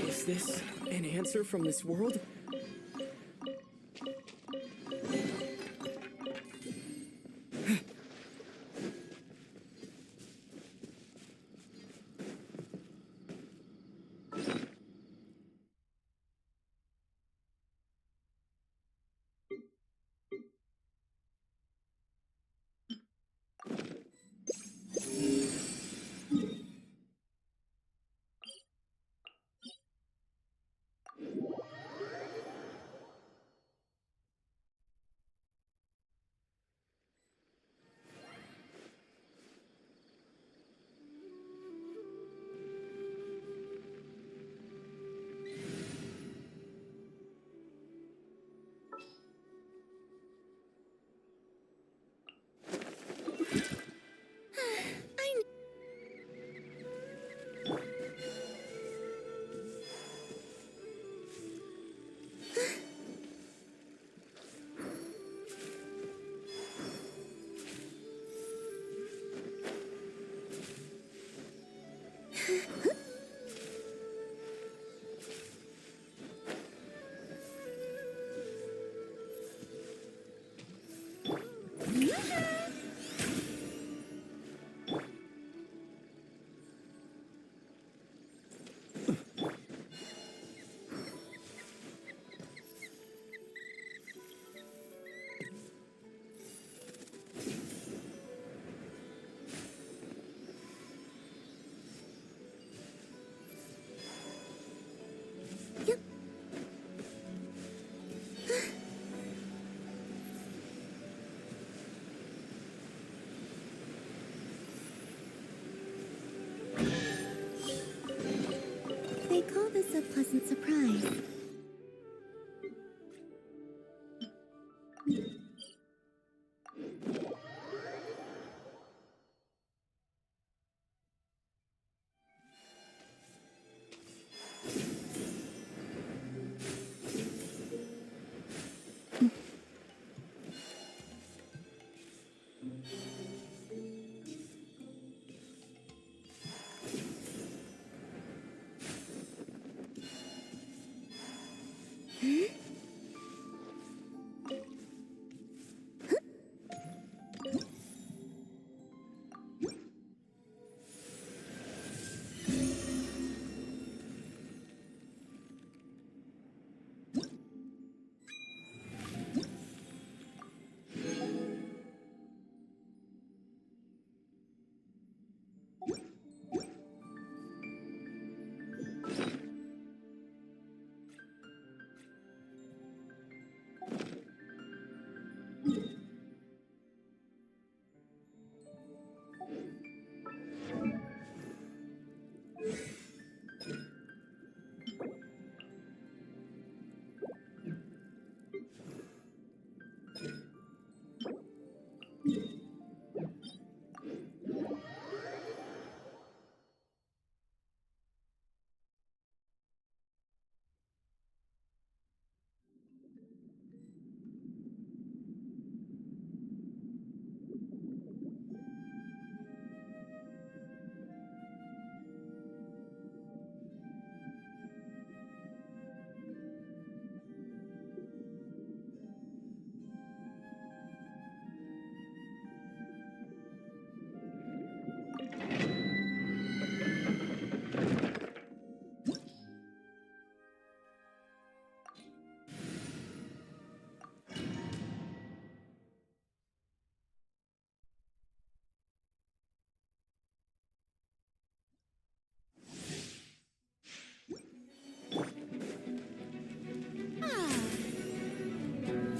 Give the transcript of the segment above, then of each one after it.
Is this an answer from this world? They call this a pleasant surprise.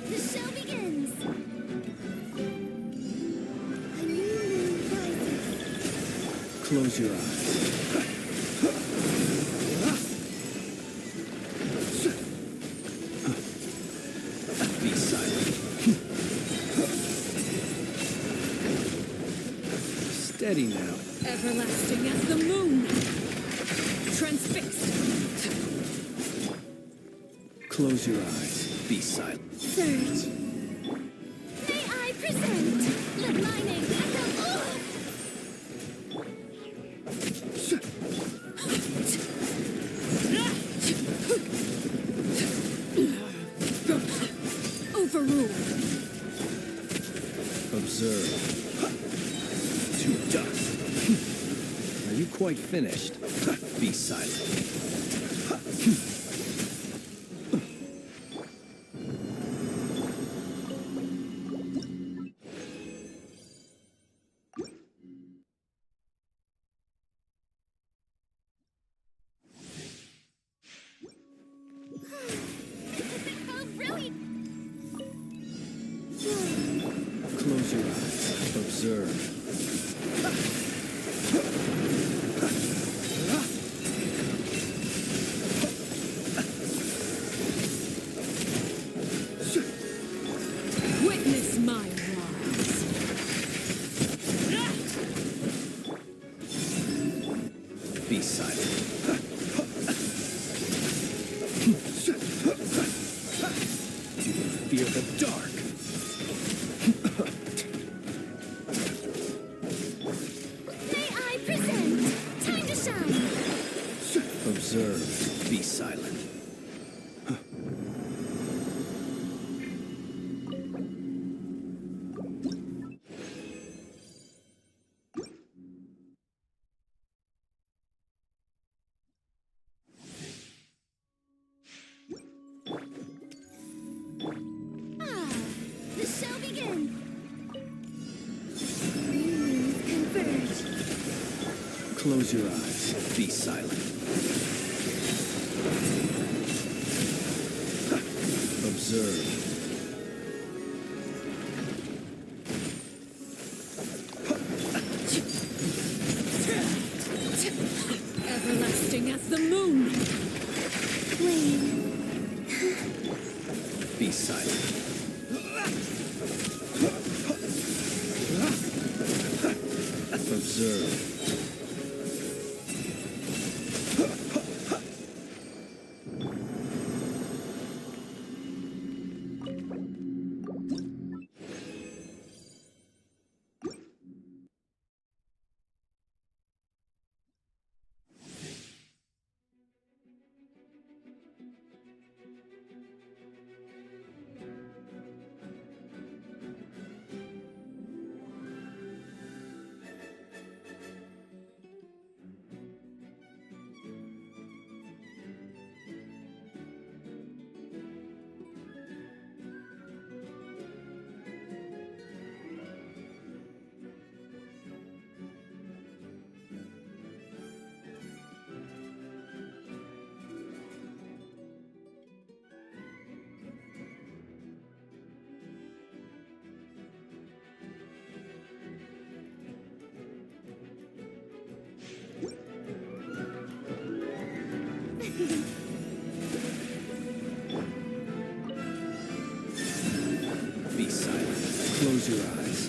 The show begins! A new moon rises. Close your eyes. Be silent. Steady now. Everlasting as the moon. Transfixed. Close your eyes. Be silent. Surge. May I present the mining echo. Overruled. Observe. To dust. Are you quite finished? Be silent. How brilliant! Close your eyes. Observe. Witness my rise. Be silent. Fear the dark. May I present Time to Shine! Observe. Be silent. The show begins! New moons converge. Close your eyes. Be silent. Observe. Everlasting as the moon. Flame. Be silent. Observe. Be silent. Close your eyes.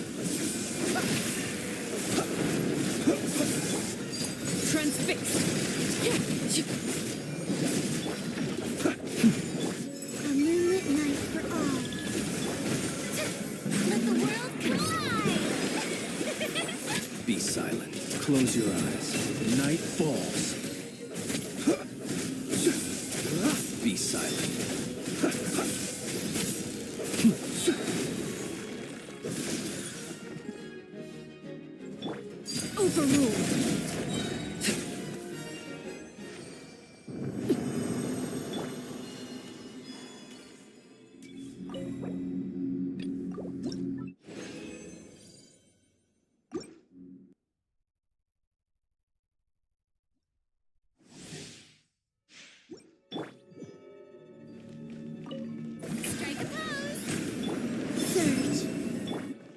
Transfixed. A moonlit night for all. Let the world collide! Be silent. Close your eyes. Night falls. Be silent. Overruled. Strike a pose! Surge.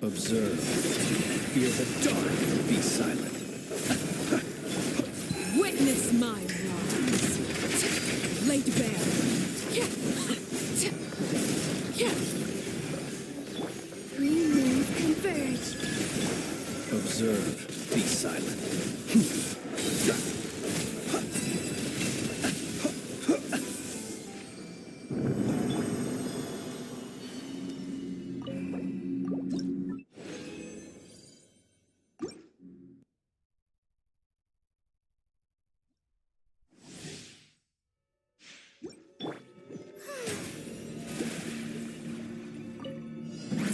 Observe. Fear the dark. Be silent. Witness my rise. Laid bare. Three moons converge. Observe. Be silent.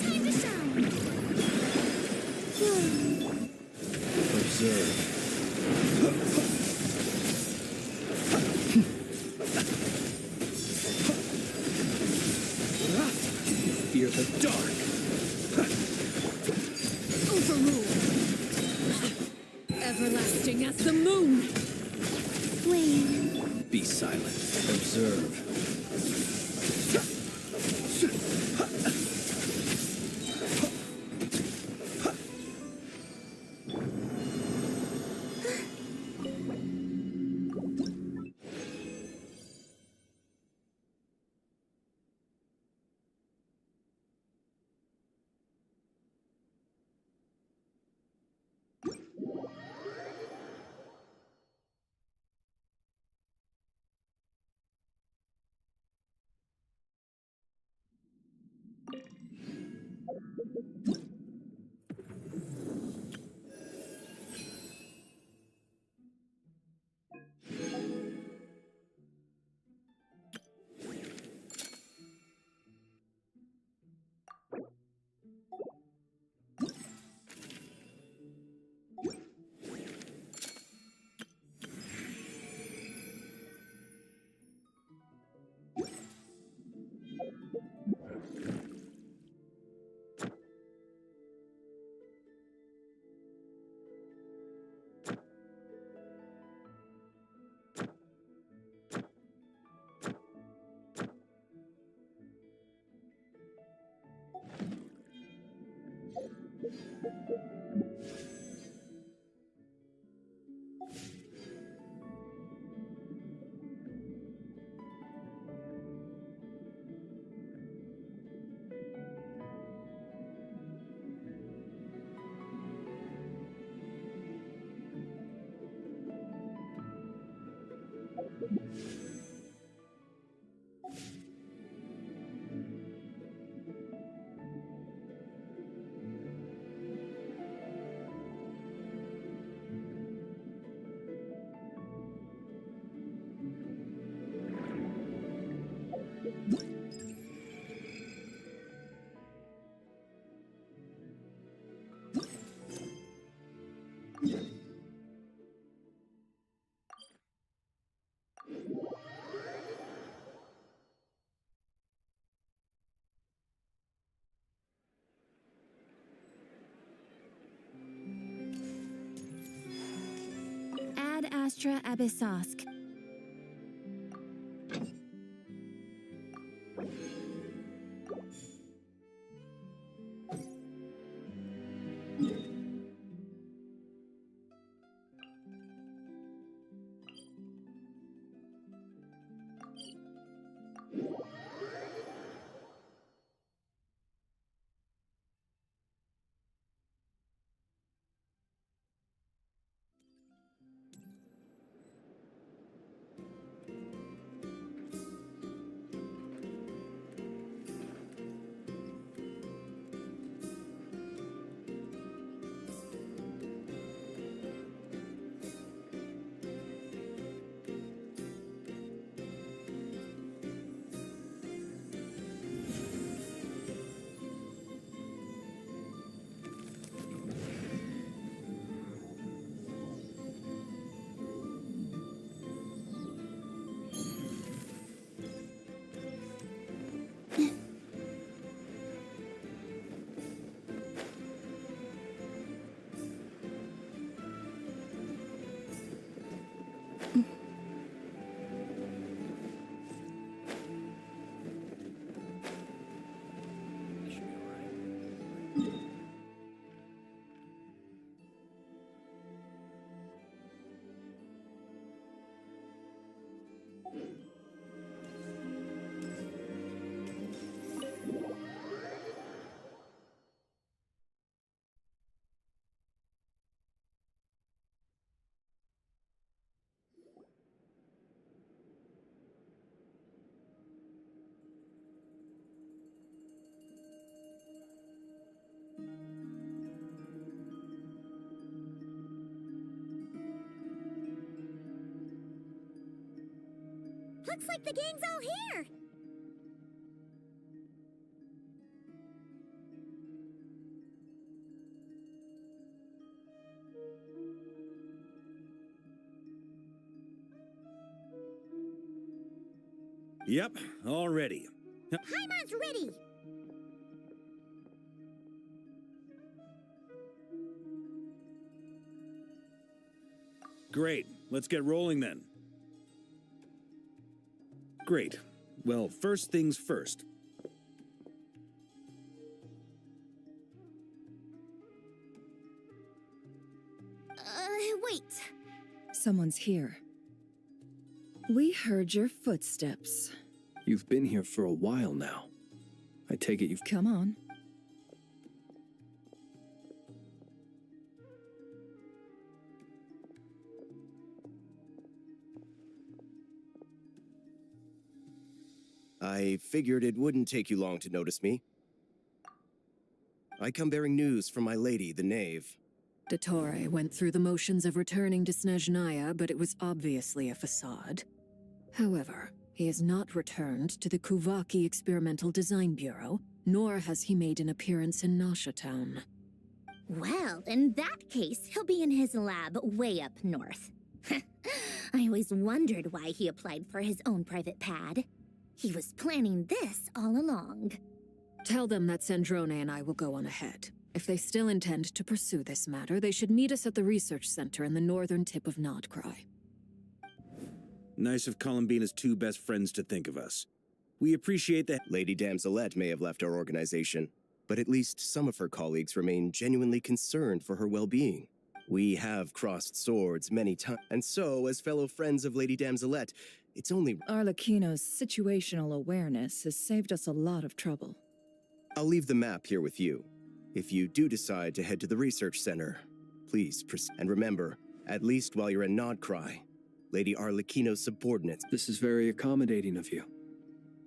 Time to shine. Observe. Fear the dark. Overruled. Everlasting as the moon. Wane. Be silent. Observe. Ad Astra Abyssosk. Looks like the gang's all here! Yep, all ready. Paimon's ready! Great, let's get rolling then. Great. Well, first things first. Wait. Someone's here. We heard your footsteps. You've been here for a while now. I take it you've... Come on. I figured it wouldn't take you long to notice me. I come bearing news from my lady, the Knave. Dottore went through the motions of returning to Snezhnaya, but it was obviously a facade. However, he has not returned to the Kuvaki Experimental Design Bureau, nor has he made an appearance in Nasha Town. Well, in that case, he'll be in his lab way up north. I always wondered why he applied for his own private pad. He was planning this all along. Tell them that Sandrone and I will go on ahead. If they still intend to pursue this matter, they should meet us at the research center in the northern tip of Nod-Krai. Nice of Columbina's two best friends to think of us. We appreciate that. Lady Damselette may have left our organization, but at least some of her colleagues remain genuinely concerned for her well-being. We have crossed swords many times, and so, as fellow friends of Lady Damselette, it's only... Arlecchino's situational awareness has saved us a lot of trouble. I'll leave the map here with you. If you do decide to head to the research center, please proceed. And remember, at least while you're in Nod-Krai, Lady Arlecchino's subordinates... This is very accommodating of you.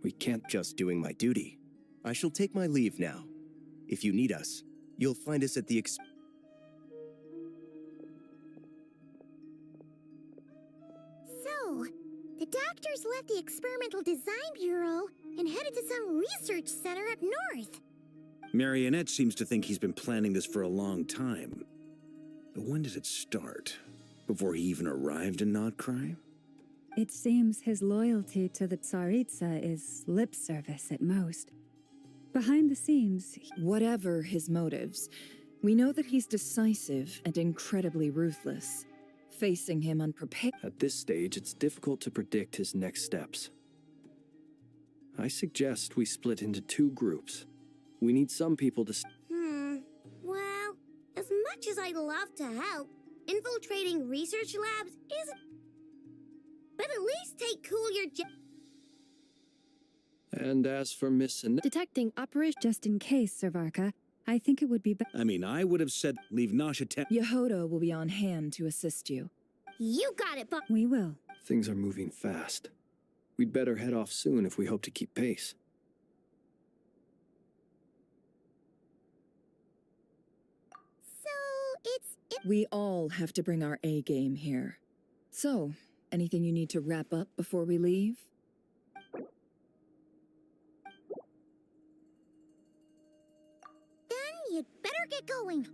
We can't... Just doing my duty. I shall take my leave now. If you need us, you'll find us at the So, the doctors left the Experimental Design Bureau and headed to some research center up north. Marionette seems to think he's been planning this for a long time. But when did it start? Before he even arrived in Nod-Krai? It seems his loyalty to the Tsaritsa is lip service at most. Behind the scenes, Whatever his motives, we know that he's decisive and incredibly ruthless. Facing him unprepared... At this stage, it's difficult to predict his next steps. I suggest we split into two groups. We need some people to... Well, as much as I'd love to help, infiltrating research labs isn't... But at least take cool your... And as for Miss... detecting operation just in case, Servarka, I think it would be I mean, I would have said leave Nasha Town. Yehodo will be on hand to assist you. You got it, but... We will. Things are moving fast. We'd better head off soon if we hope to keep pace. So, We all have to bring our A game here. So, anything you need to wrap up before we leave? Then you'd better get going.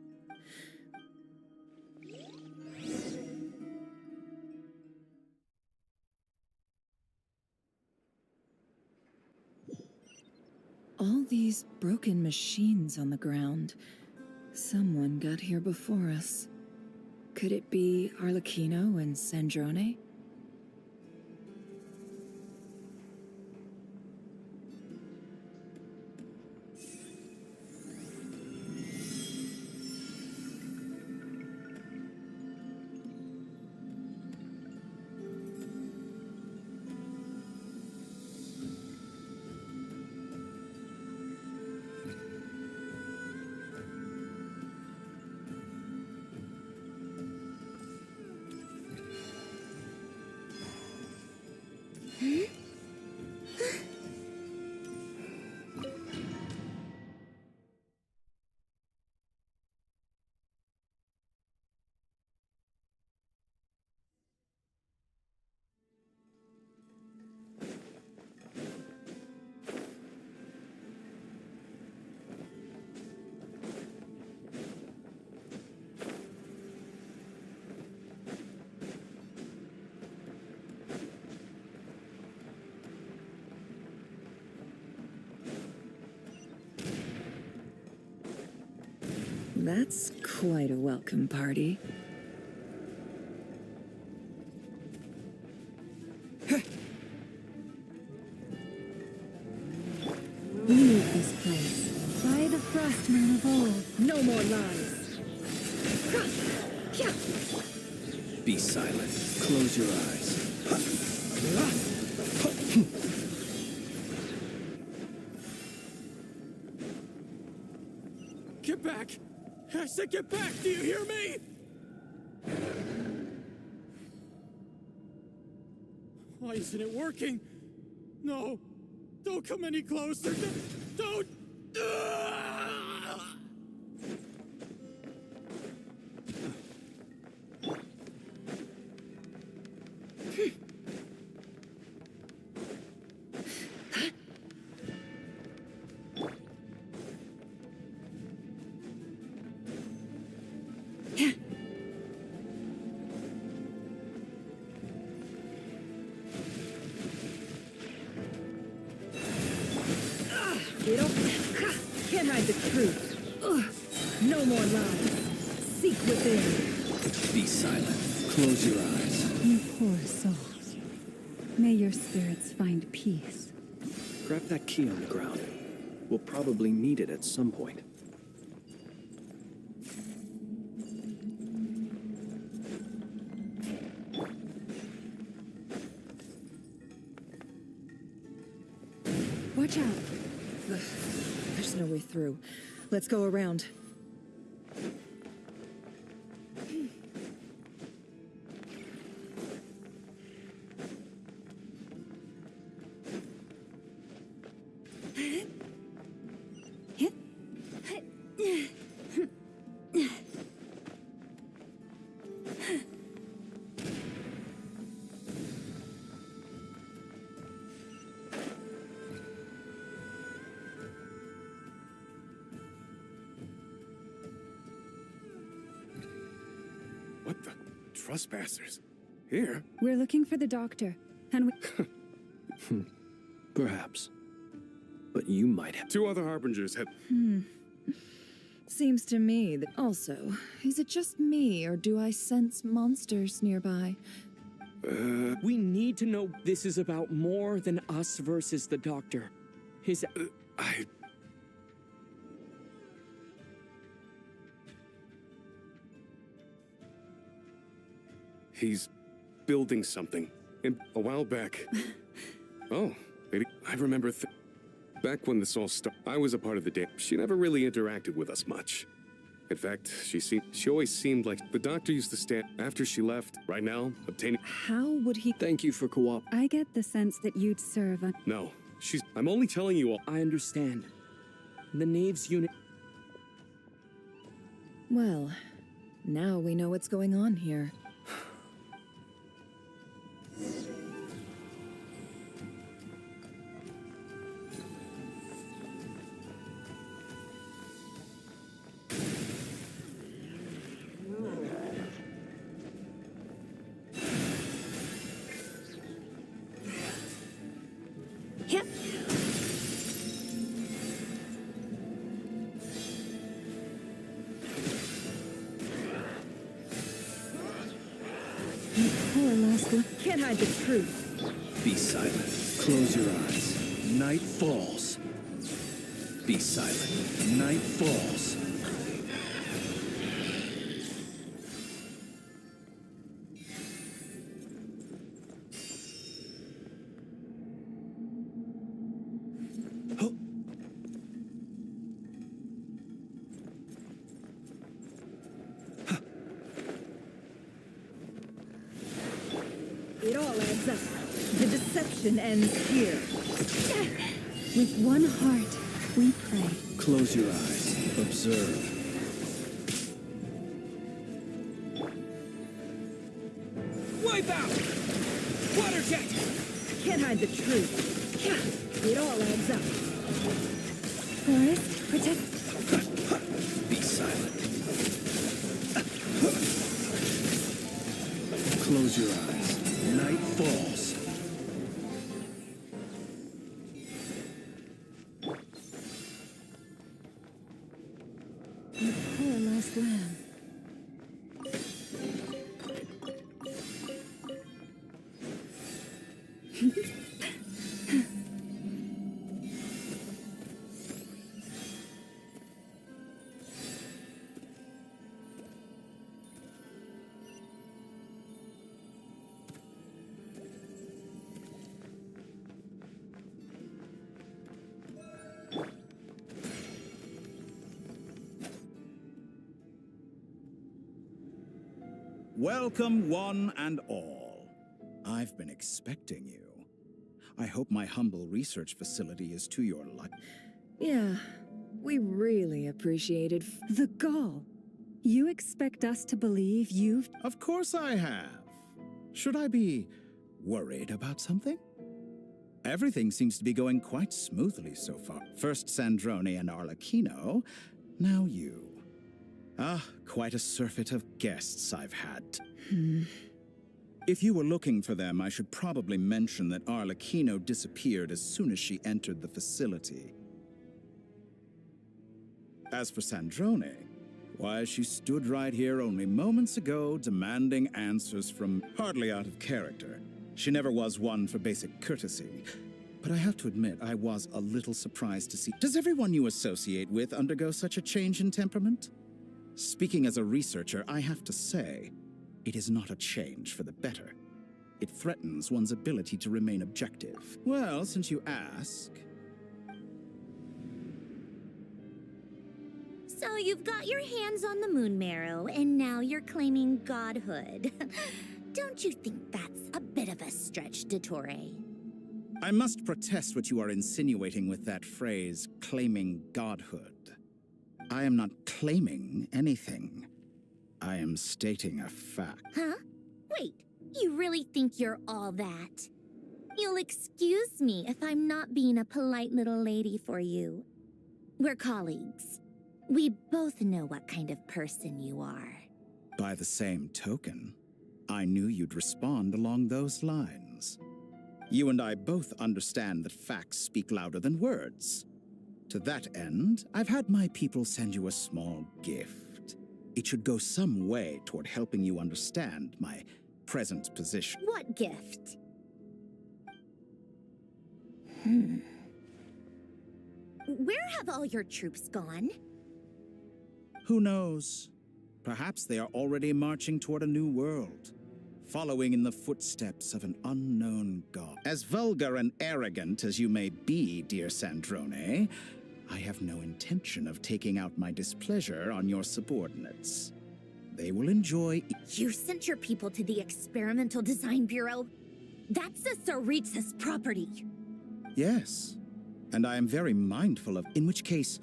All these broken machines on the ground. Someone got here before us. Could it be Arlecchino and Sandrone? That's quite a welcome party. Leave this place. By the Frostmoon of old. No more lies. Be silent. Close your eyes. Get back! I said get back! Do you hear me? Why isn't it working? No! Don't come any closer! Don't! You don't can't hide the truth. No more lies. Seek within. Be silent. Close your eyes. You poor souls. May your spirits find peace. Grab that key on the ground. We'll probably need it at some point. Watch out. There's no way through. Let's go around. What the? Trespassers? Here? We're looking for the doctor, and we... Perhaps. But you might have. Two other Harbingers have... Seems to me that also, is it just me or do I sense monsters nearby? We need to know this is about more than us versus the doctor. His... He's building something. A while back. Oh, maybe. I remember back when this all started, I was a part of the day. She never really interacted with us much. In fact, she always seemed like the doctor used to stand after she left. Right now, obtaining... How would he... Thank you for co-op. I get the sense that you'd serve a... No, I'm only telling you all. I understand. The Knave's unit... Well, now we know what's going on here. Yep. You poor last one. Can't hide the truth. Be silent. Close your eyes. Night falls. Be silent. Night falls. It all adds up. The deception ends here. With one heart, we pray. Close your eyes. Observe. Wipe out! Water jet! Can't hide the truth. It all adds up. Forest, protect. Be silent. Close your eyes. Night falls. You poor last Welcome, one and all. I've been expecting you. I hope my humble research facility is to your liking. Yeah, we really appreciated. The gall. You expect us to believe you've... Of course I have. Should I be worried about something? Everything seems to be going quite smoothly so far. First Sandrone and Arlecchino, now you. Ah, quite a surfeit of guests I've had. If you were looking for them, I should probably mention that Arlecchino disappeared as soon as she entered the facility. As for Sandrone, why, she stood right here only moments ago demanding answers from... Hardly out of character. She never was one for basic courtesy. But I have to admit, I was a little surprised to see... Does everyone you associate with undergo such a change in temperament? Speaking as a researcher, I have to say, it is not a change for the better. It threatens one's ability to remain objective. Well, since you ask... So you've got your hands on the moon marrow, and now you're claiming godhood. Don't you think that's a bit of a stretch, Dottore? I must protest what you are insinuating with that phrase, claiming godhood. I am not claiming anything. I am stating a fact. Huh? Wait, you really think you're all that? You'll excuse me if I'm not being a polite little lady for you. We're colleagues. We both know what kind of person you are. By the same token, I knew you'd respond along those lines. You and I both understand that facts speak louder than words. To that end, I've had my people send you a small gift. It should go some way toward helping you understand my present position. What gift? Where have all your troops gone? Who knows? Perhaps they are already marching toward a new world, following in the footsteps of an unknown god. As vulgar and arrogant as you may be, dear Sandrone, I have no intention of taking out my displeasure on your subordinates. They will enjoy... You sent your people to the Experimental Design Bureau? That's the Tsaritsa's property. Yes, and I am very mindful of... In which case,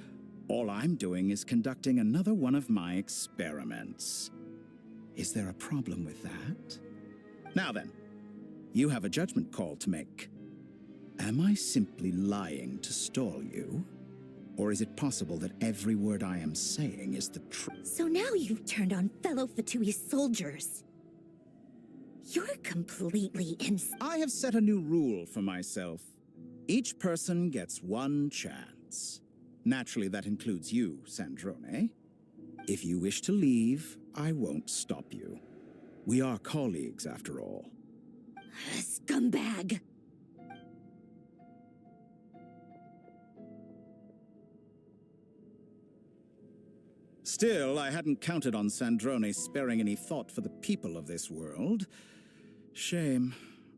all I'm doing is conducting another one of my experiments. Is there a problem with that? Now then, you have a judgment call to make. Am I simply lying to stall you? Or is it possible that every word I am saying is the truth? So now you've turned on fellow Fatui soldiers. You're completely I have set a new rule for myself. Each person gets one chance. Naturally, that includes you, Sandrone. If you wish to leave, I won't stop you. We are colleagues, after all. Scumbag! Still, I hadn't counted on Sandrone sparing any thought for the people of this world. Shame.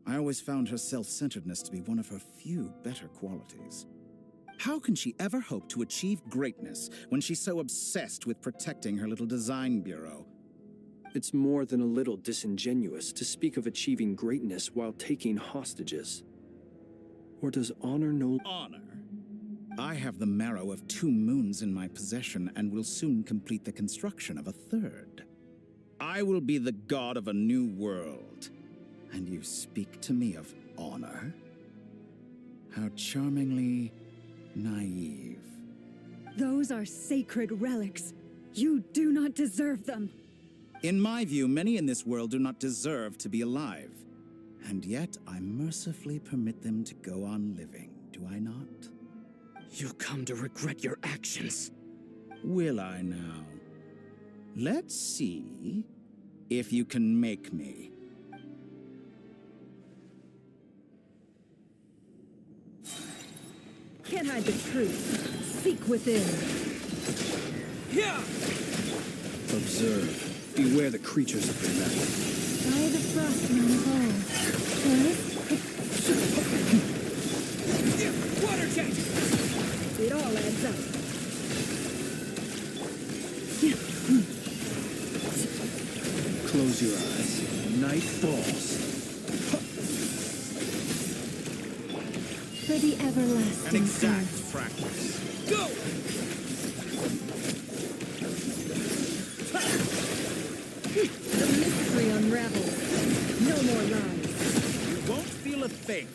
I always found her self-centeredness to be one of her few better qualities. How can she ever hope to achieve greatness when she's so obsessed with protecting her little design bureau? It's more than a little disingenuous to speak of achieving greatness while taking hostages. Or does honor no... Honor? I have the marrow of 2 moons in my possession and will soon complete the construction of a 3rd. I will be the god of a new world. And you speak to me of honor? How charmingly naive. Those are sacred relics. You do not deserve them. In my view, many in this world do not deserve to be alive. And yet, I mercifully permit them to go on living, do I not? You'll come to regret your actions. Will I now? Let's see if you can make me. Can't hide the truth. Seek within. Yeah! Observe. Beware the creatures of the night. By the frostman of old. Water jet! It all adds up. Close your eyes. Night falls. For the everlasting An exact curse. practice. Go! The mystery unravels. No more lies. You won't feel a thing.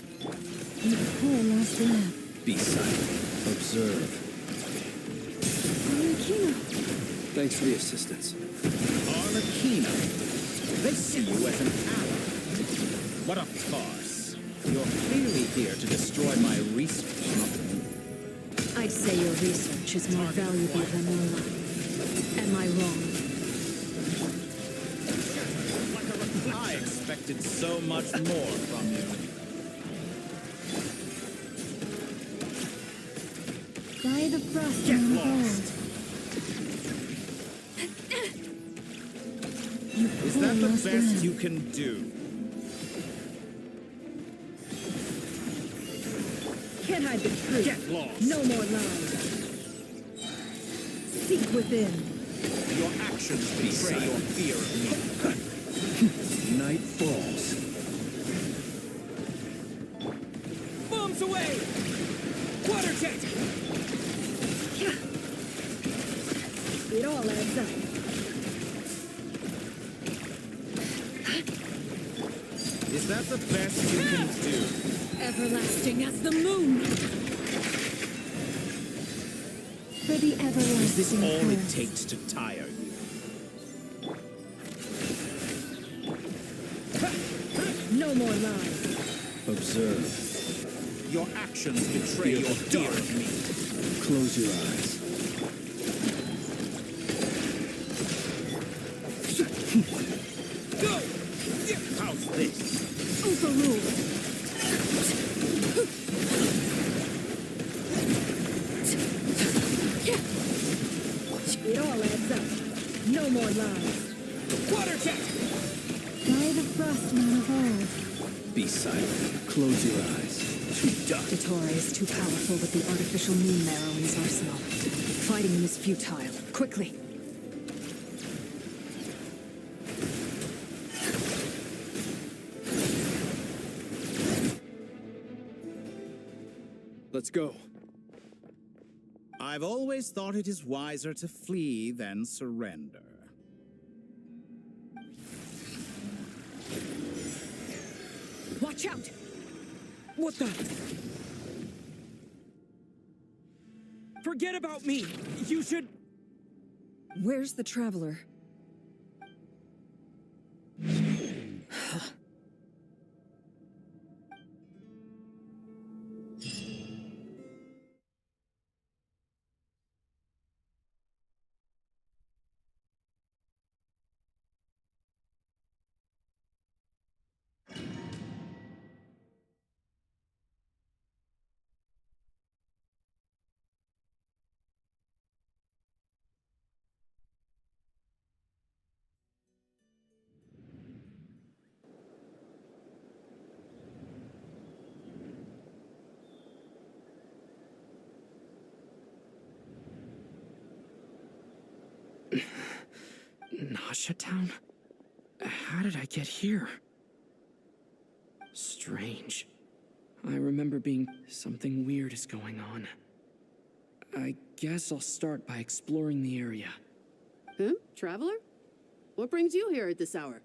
The poor lost lab. Be silent. Observe. Arlecchino. Thanks for the assistance. Arlecchino. They see you as an ally. What a farce. You're clearly here to destroy my research. I'd say your research is more valuable than your life. Am I wrong? I expected so much more from you. By the frostman of old. Is that the best you can do? Can't hide the truth. Get lost. No more lies. Seek within. Your actions betray your fear of me. Night falls. Bombs away! Water jet! It all adds up. Is that the best you can do? Everlasting as the moon! For the everlasting Is this all it curse. takes to tire you? No more lies. Observe. Your actions betray your fear of me. Close your eyes. Go! How's this? Overruled. It all adds up. No more lies. Water jet! By the frostman of old. Be silent. Close your eyes. Too dark. Datora is too powerful with the artificial moon marrow in his arsenal. Fighting him is futile. Quickly! Let's go. I've always thought it is wiser to flee than surrender. Watch out! What the? Forget about me! You should... Where's the traveler? Nasha Town? How did I get here? Strange. I remember something weird is going on. I guess I'll start by exploring the area. Huh? Traveler? What brings you here at this hour?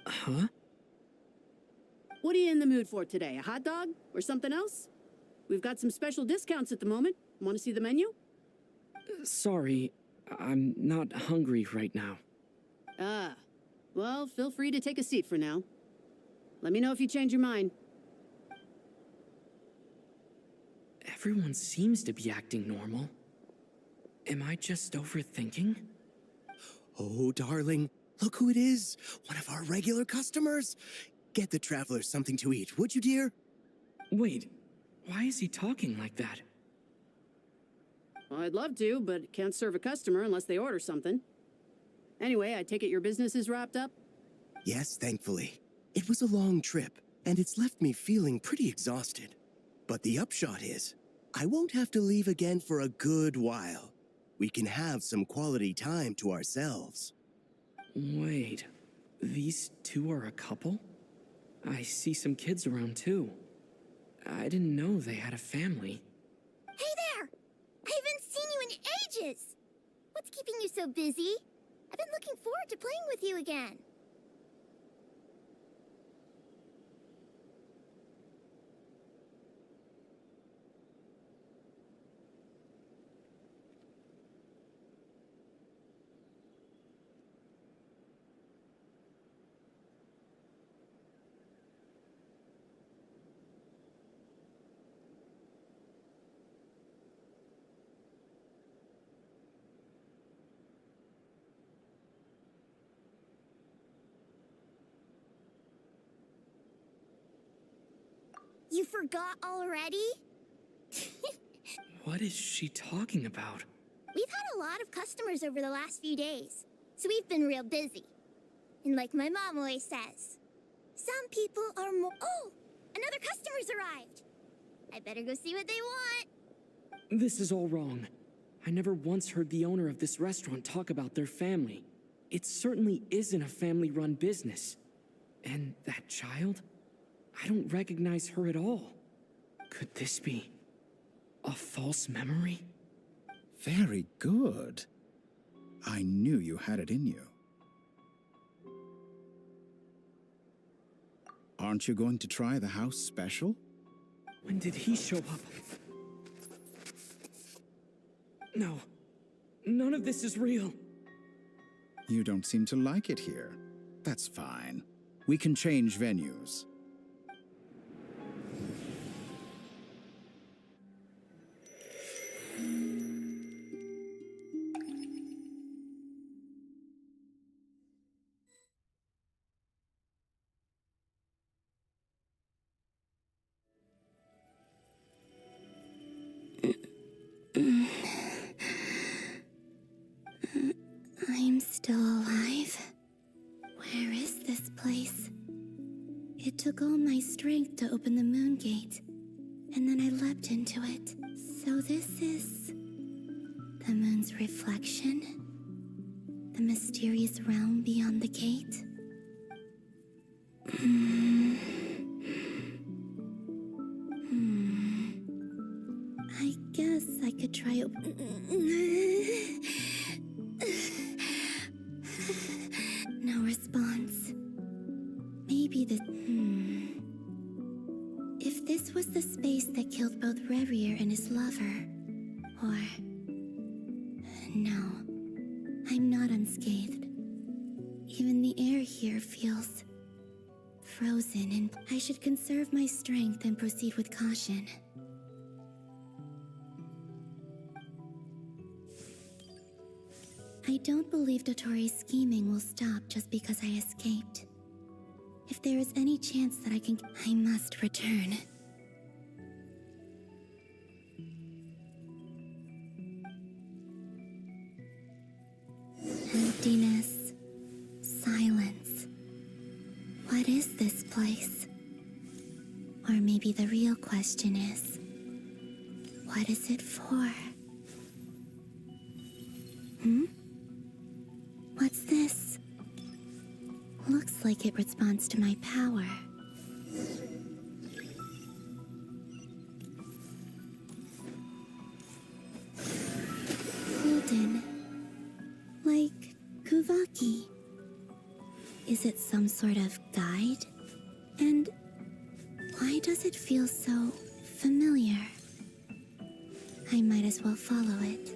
Huh? What are you in the mood for today? A hot dog? Or something else? We've got some special discounts at the moment. Want to see the menu? Sorry, I'm not hungry right now. Ah. Well, feel free to take a seat for now. Let me know if you change your mind. Everyone seems to be acting normal. Am I just overthinking? Oh, darling, look who it is. One of our regular customers. Get the traveler something to eat, would you, dear? Wait, why is he talking like that? Well, I'd love to, but can't serve a customer unless they order something. Anyway, I take it your business is wrapped up? Yes, thankfully. It was a long trip, and it's left me feeling pretty exhausted. But the upshot is, I won't have to leave again for a good while. We can have some quality time to ourselves. Wait, these two are a couple? I see some kids around too. I didn't know they had a family. Hey there! I haven't seen you in ages! What's keeping you so busy? I've been looking forward to playing with you again. You forgot already? What is she talking about? We've had a lot of customers over the last few days, so we've been real busy. And like my mom always says, some people are more— Oh! Another customer's arrived! I better go see what they want. This is all wrong. I never once heard the owner of this restaurant talk about their family. It certainly isn't a family-run business. And that child? I don't recognize her at all. Could this be a false memory? Very good. I knew you had it in you. Aren't you going to try the house special? When did he show up? No. None of this is real. You don't seem to like it here. That's fine. We can change venues. I'm still alive. Where is this place? It took all my strength to open the moon gate, and then I leapt into it. So this is the moon's reflection? The mysterious realm beyond the gate? I guess I could try No response. Maybe the... If this was the space that killed both Revier and his lover, or... No, I'm not unscathed. Even the air here feels frozen, and I should conserve my strength and proceed with caution. I don't believe Dotori's scheming will stop just because I escaped. If there is any chance that I must return. Emptiness. Silence. What is this place? Or maybe the real question is, what is it for? What's this? Looks like it responds to my power. Golden. Like Kuvaki. Is it some sort of guide? And why does it feel so familiar? I might as well follow it.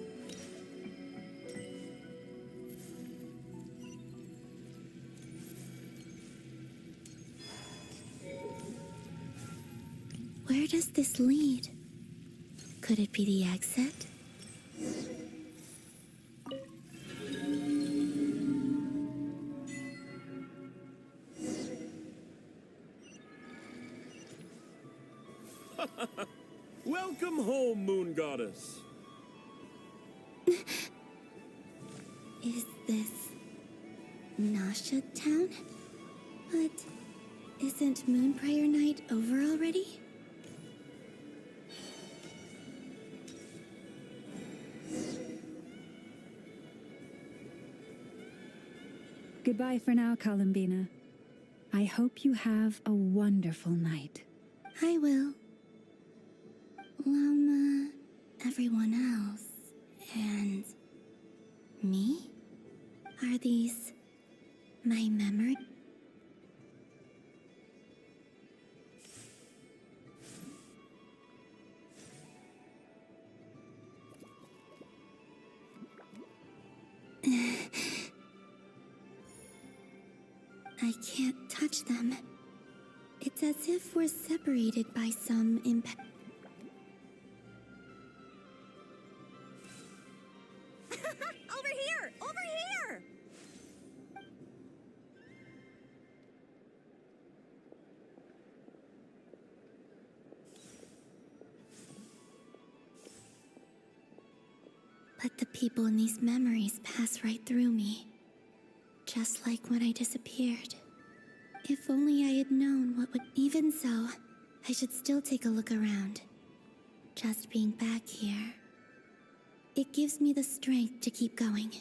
Where does this lead? Could it be the exit? Welcome home, Moon Goddess. Is this Nasha Town? But isn't Moonprayer Night over already? Goodbye for now, Columbina. I hope you have a wonderful night. I will. Lama, everyone else, and me? Are these my memory? I can't touch them. It's as if we're separated by some impact. Over here! Over here! But the people in these memories pass right through me. Just like when I disappeared. If only I had known what would... Even so, I should still take a look around. Just being back here. It gives me the strength to keep going.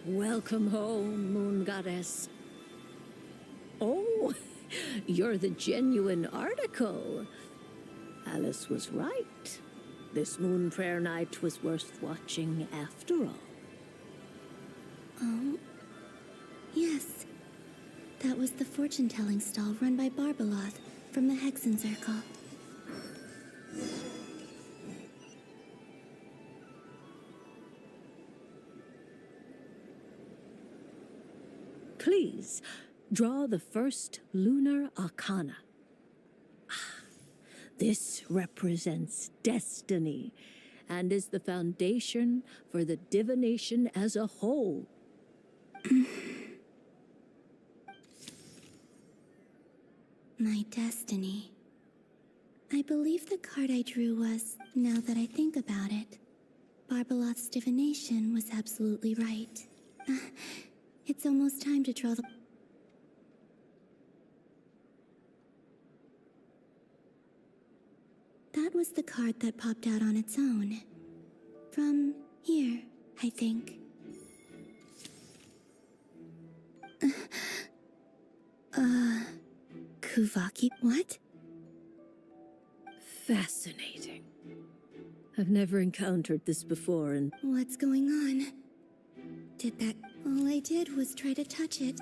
Welcome home, Moon Goddess. Oh, you're the genuine article. Alice was right. This Moon Prayer Night was worth watching after all. Oh, yes. That was the fortune-telling stall run by Barbeloth from the Hexen Circle. Please, draw the first lunar arcana. This represents destiny and is the foundation for the divination as a whole. My destiny. I believe the card I drew was, now that I think about it, Barbeloth's divination was absolutely right. It's almost time to draw the... That was the card that popped out on its own. From here, I think. Kuvaki, what? Fascinating. I've never encountered this before, and What's going on? Did that... All I did was try to touch it.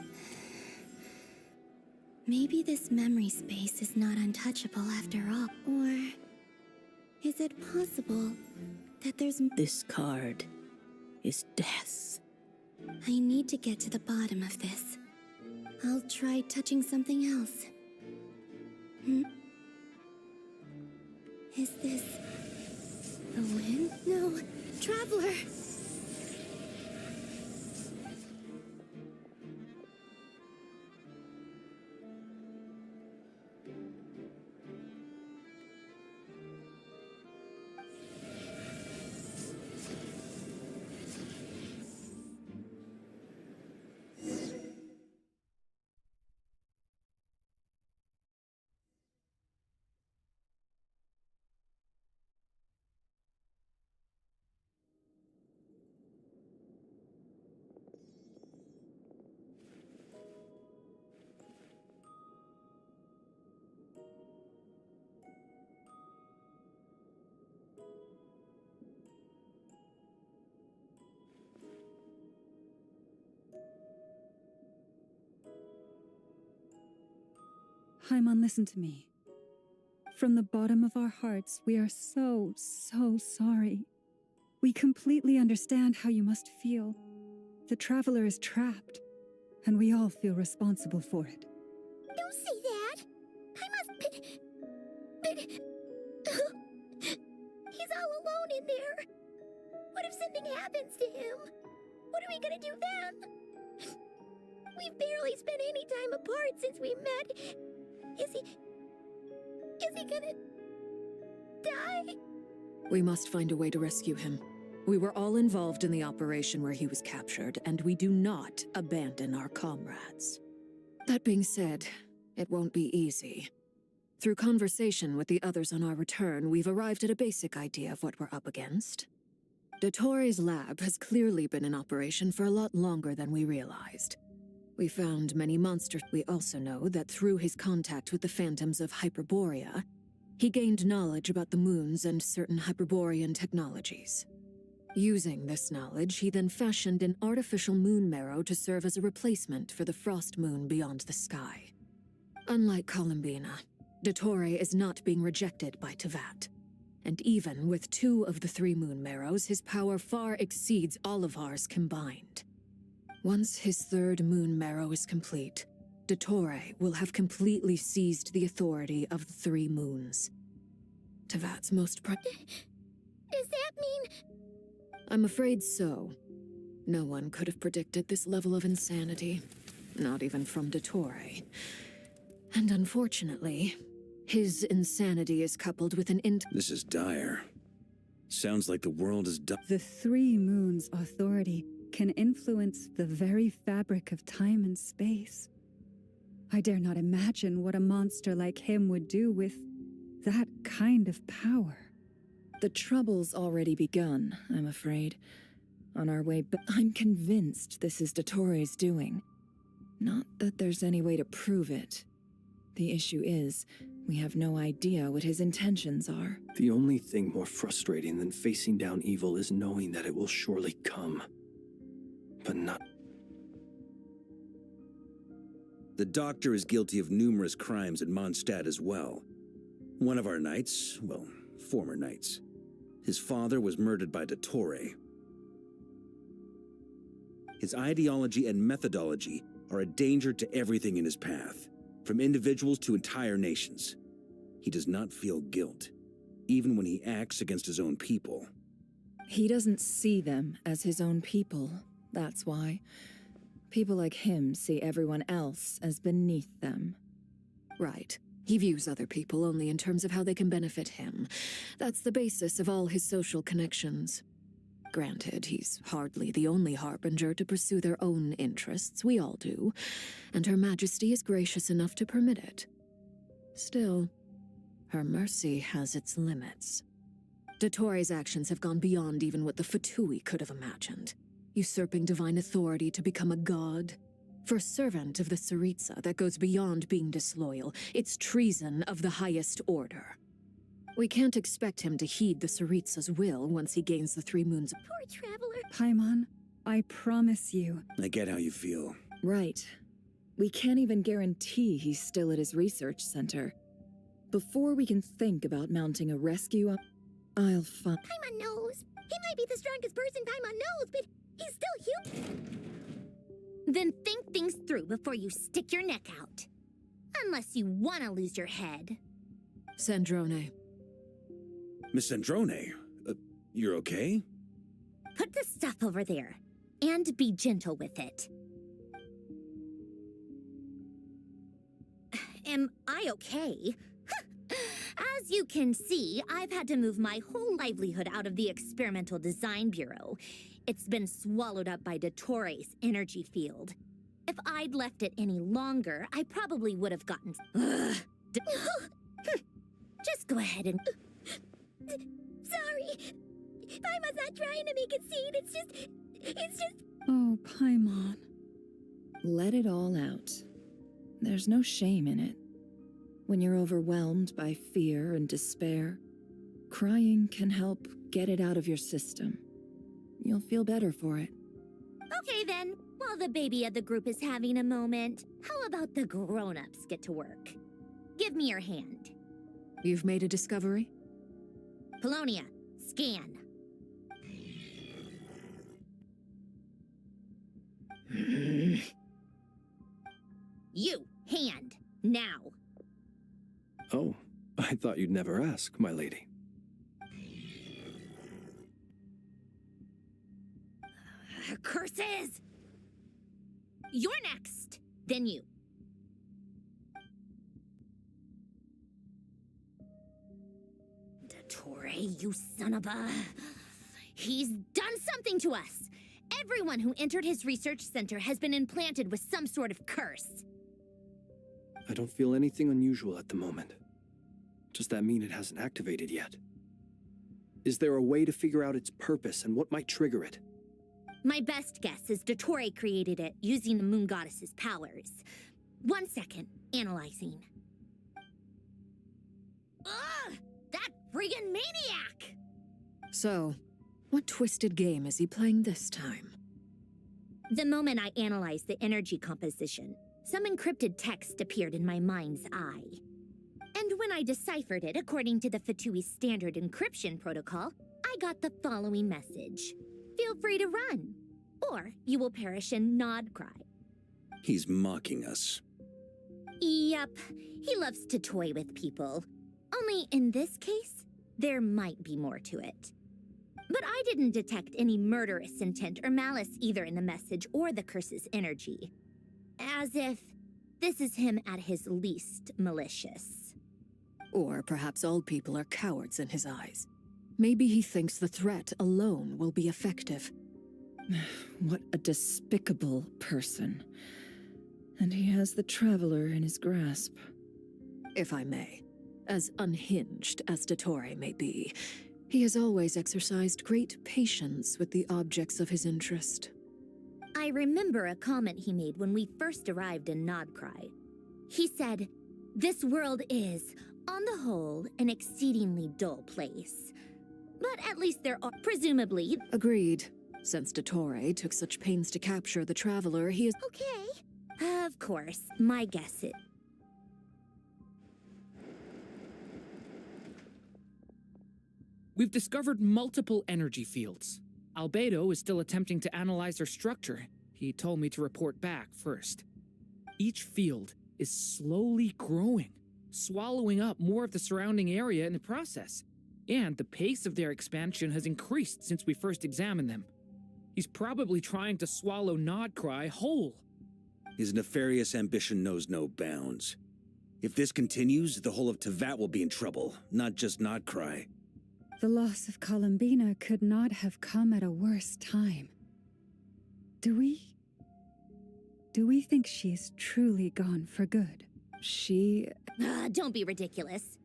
Maybe this memory space is not untouchable after all. Or... is it possible that there's... this card is death. I need to get to the bottom of this. I'll try touching something else. Is this... the wind? No! Traveler! Haimon, listen to me. From the bottom of our hearts, we are so, so sorry. We completely understand how you must feel. The Traveler is trapped, and we all feel responsible for it. Don't say that! I must... He's all alone in there. What if something happens to him? What are we gonna do then? We've barely spent any time apart since we met. Is he gonna... die? We must find a way to rescue him. We were all involved in the operation where he was captured, and we do not abandon our comrades. That being said, it won't be easy. Through conversation with the others on our return, we've arrived at a basic idea of what we're up against. Dottore's lab has clearly been in operation for a lot longer than we realized. We found many monsters. We also know that through his contact with the phantoms of Hyperborea, he gained knowledge about the moons and certain Hyperborean technologies. Using this knowledge, he then fashioned an artificial moon marrow to serve as a replacement for the frost moon beyond the sky. Unlike Columbina, Dottore is not being rejected by Teyvat. And even with 2 of the 3 moon marrows, his power far exceeds all of ours combined. Once his 3rd moon marrow is complete, Dottore will have completely seized the authority of the 3 moons. Teyvat's most Does that mean... I'm afraid so. No one could have predicted this level of insanity. Not even from Dottore. And unfortunately, his insanity is coupled with an This is dire. Sounds like the world is done. The 3 moons' authority can influence the very fabric of time and space. I dare not imagine what a monster like him would do with that kind of power. The trouble's already begun, I'm afraid. On our way, but I'm convinced this is Dottore's doing. Not that there's any way to prove it. The issue is, we have no idea what his intentions are. The only thing more frustrating than facing down evil is knowing that it will surely come. But not... The Doctor is guilty of numerous crimes in Mondstadt as well. One of our knights, well, former knights. His father was murdered by Dottore. His ideology and methodology are a danger to everything in his path, from individuals to entire nations. He does not feel guilt, even when he acts against his own people. He doesn't see them as his own people, that's why. People like him see everyone else as beneath them. Right. He views other people only in terms of how they can benefit him. That's the basis of all his social connections. Granted, he's hardly the only harbinger to pursue their own interests. We all do. And Her Majesty is gracious enough to permit it. Still, her mercy has its limits. Dottore's actions have gone beyond even what the Fatui could have imagined. Usurping divine authority to become a god. For a servant of the Tsaritsa, that goes beyond being disloyal. It's treason of the highest order. We can't expect him to heed the Tsaritsa's will once he gains the 3 moons. Poor Traveler. Paimon, I promise you. I get how you feel. Right. We can't even guarantee he's still at his research center. Before we can think about mounting a rescue I'll find... Paimon knows. He might be the strongest person Paimon knows, but he's still human. Then think things through before you stick your neck out. Unless you want to lose your head. Sandrone. Miss Sandrone, you're okay? Put the stuff over there. And be gentle with it. Am I okay? As you can see, I've had to move my whole livelihood out of the Experimental Design Bureau. It's been swallowed up by Dottore's energy field. If I'd left it any longer, I probably would have gotten... Just go ahead and... Sorry. Paimon's not trying to make it scene. It's just... Oh, Paimon. Let it all out. There's no shame in it. When you're overwhelmed by fear and despair, crying can help get it out of your system. You'll feel better for it. Okay then, while the baby of the group is having a moment, how about the grown-ups get to work? Give me your hand. You've made a discovery? Polonia, scan. You, hand, now. Oh, I thought you'd never ask, my lady. Curses! You're next, then you. Dottore, you son of a... He's done something to us! Everyone who entered his research center has been implanted with some sort of curse. I don't feel anything unusual at the moment. Does that mean it hasn't activated yet? Is there a way to figure out its purpose and what might trigger it? My best guess is Dottore created it using the moon goddess's powers. 1 second, analyzing. Ugh! That friggin' maniac! So, what twisted game is he playing this time? The moment I analyzed the energy composition, some encrypted text appeared in my mind's eye. And when I deciphered it according to the Fatui standard encryption protocol, I got the following message. Feel free to run, or you will perish in Nod-Krai. He's mocking us. Yep, he loves to toy with people. Only in this case, there might be more to it. But I didn't detect any murderous intent or malice either in the message or the curse's energy. As if this is him at his least malicious. Or perhaps all people are cowards in his eyes. Maybe he thinks the threat alone will be effective. What a despicable person. And he has the Traveler in his grasp. If I may, as unhinged as Dottore may be, he has always exercised great patience with the objects of his interest. I remember a comment he made when we first arrived in Nod-Krai. He said, "This world is, on the whole, an exceedingly dull place. But at least there are, presumably..." Agreed. Since Dottore took such pains to capture the Traveler, he is— Okay. Of course, my guess is... We've discovered multiple energy fields. Albedo is still attempting to analyze their structure. He told me to report back first. Each field is slowly growing, swallowing up more of the surrounding area in the process. And the pace of their expansion has increased since we first examined them. He's probably trying to swallow Nod-Krai whole. His nefarious ambition knows no bounds. If this continues, the whole of Teyvat will be in trouble, not just Nod-Krai. The loss of Columbina could not have come at a worse time. Do we think she's truly gone for good? Don't be ridiculous.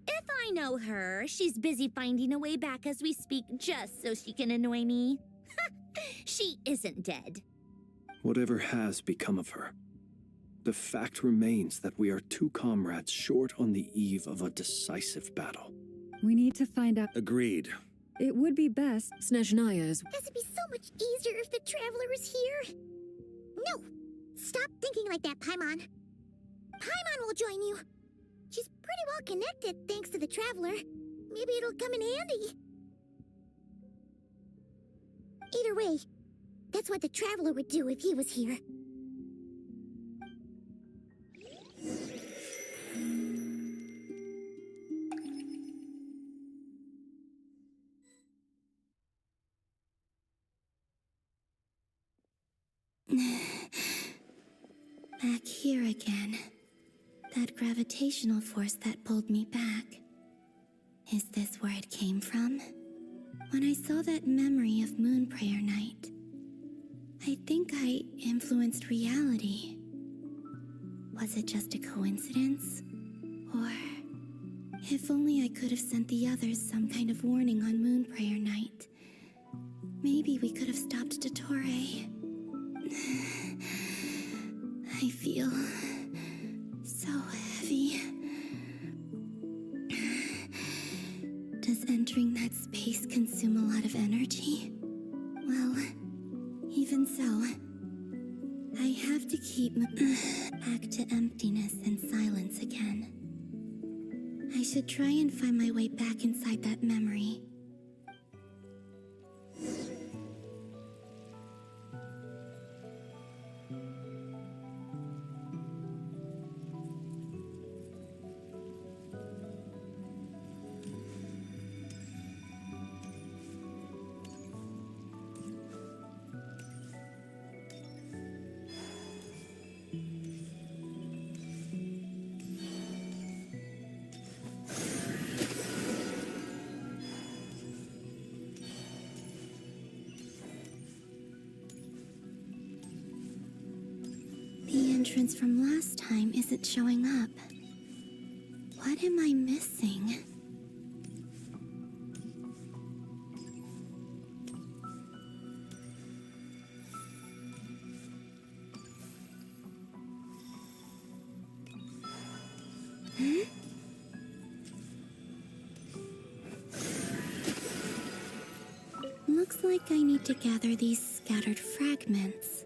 If I know her, she's busy finding a way back as we speak just so she can annoy me. She isn't dead. Whatever has become of her, the fact remains that we are two comrades short on the eve of a decisive battle. We need to find out. Agreed. It would be best. Snezhnaya is— It'd be so much easier if the Traveler was here. No! Stop thinking like that, Paimon. Paimon will join you. She's pretty well connected thanks to the Traveler. Maybe it'll come in handy. Either way, that's what the Traveler would do if he was here. Back here again. That gravitational force that pulled me back. Is this where it came from? When I saw that memory of Moon Prayer Night, I think I influenced reality. Was it just a coincidence? Or... if only I could have sent the others some kind of warning on Moon Prayer Night. Maybe we could have stopped Dottore. I feel so heavy. Does entering that space consume a lot of energy? Well, even so, I have to keep back to emptiness and silence again. I I should try and find my way back inside that memory. The entrance from last time isn't showing up. What am I missing? Looks like I need to gather these scattered fragments.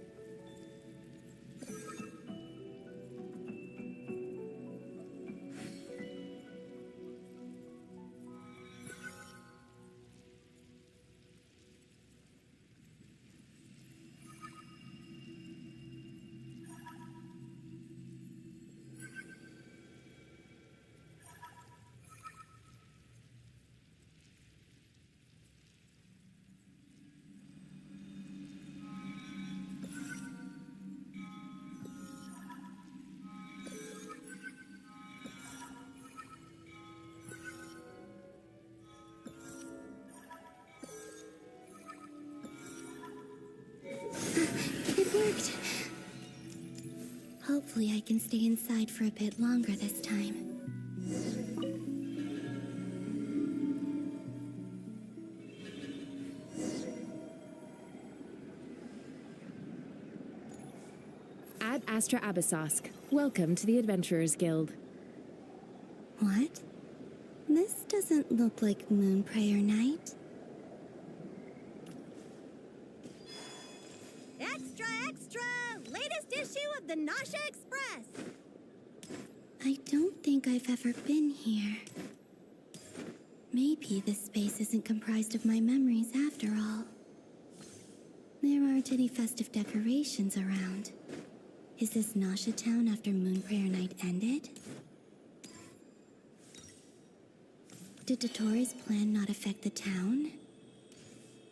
It worked. Hopefully I can stay inside for a bit longer this time. Ad Astra Abyssosque. Welcome to the Adventurers Guild. What? This doesn't look like Moonprayer Night. Extra, extra! Latest issue of the Nasha Express! I don't think I've ever been here. Maybe this space isn't comprised of my memories after all. There aren't any festive decorations around. Is this Nasha town after Moonprayer Night ended? Did Dotori's plan not affect the town?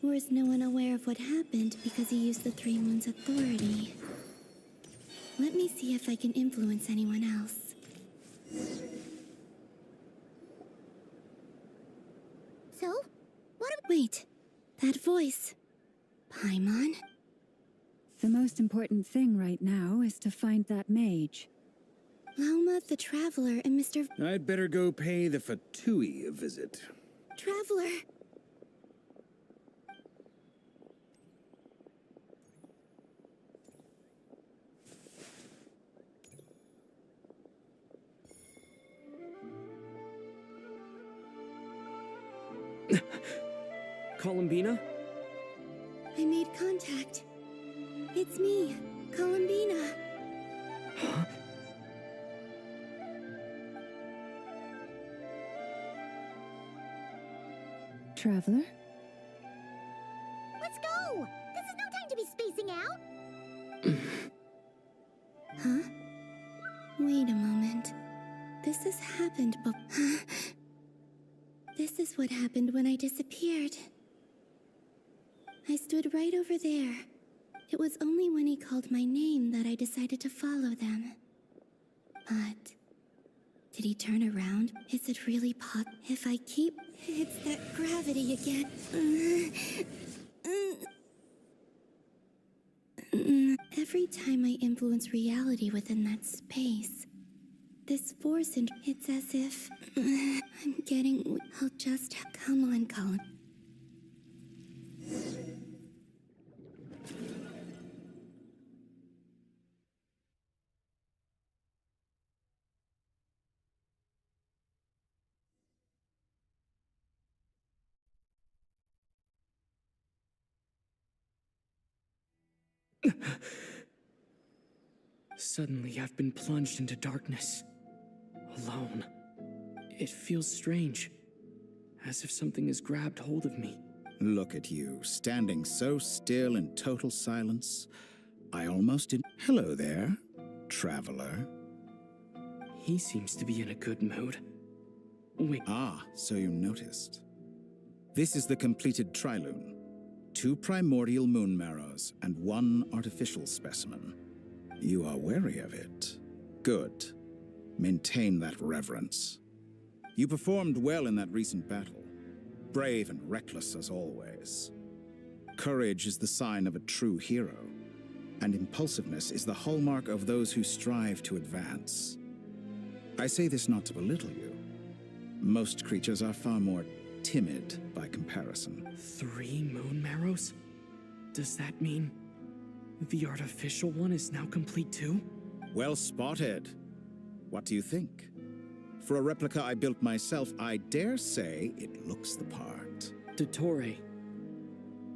Or is no one aware of what happened because he used the Three Moons' authority? Let me see if I can influence anyone else. So? Wait, that voice. Paimon? The most important thing right now is to find that mage. Lauma the Traveler and Mr. I'd better go pay the Fatui a visit. Traveler! Columbina? I made contact. It's me, Columbina. Huh? Traveler? Let's go! This is no time to be spacing out! Huh? Wait a moment. This has happened This is what happened when I disappeared. I stood right over there. It was only when he called my name that I decided to follow them. But did he turn around? Is it really if I keep... It's that gravity again. Every time I influence reality within that space, this force and it's as if I'm getting... I'll just... Come on, Colin. Suddenly, I've been plunged into darkness. Alone. It feels strange, as if something has grabbed hold of me. Look at you, standing so still in total silence. I almost didn't. Hello there, traveler. He seems to be in a good mood. Wait. Ah, so you noticed. This is the completed Trilune. 2 primordial moon marrows and 1 artificial specimen. You are wary of it. Good. Maintain that reverence. You performed well in that recent battle. Brave and reckless as always. Courage is the sign of a true hero, and impulsiveness is the hallmark of those who strive to advance. I say this not to belittle you. Most creatures are far more timid by comparison. 3 moon marrows? Does that mean the artificial one is now complete too? Well spotted. What do you think? For a replica I built myself, I dare say it looks the part. Dottore,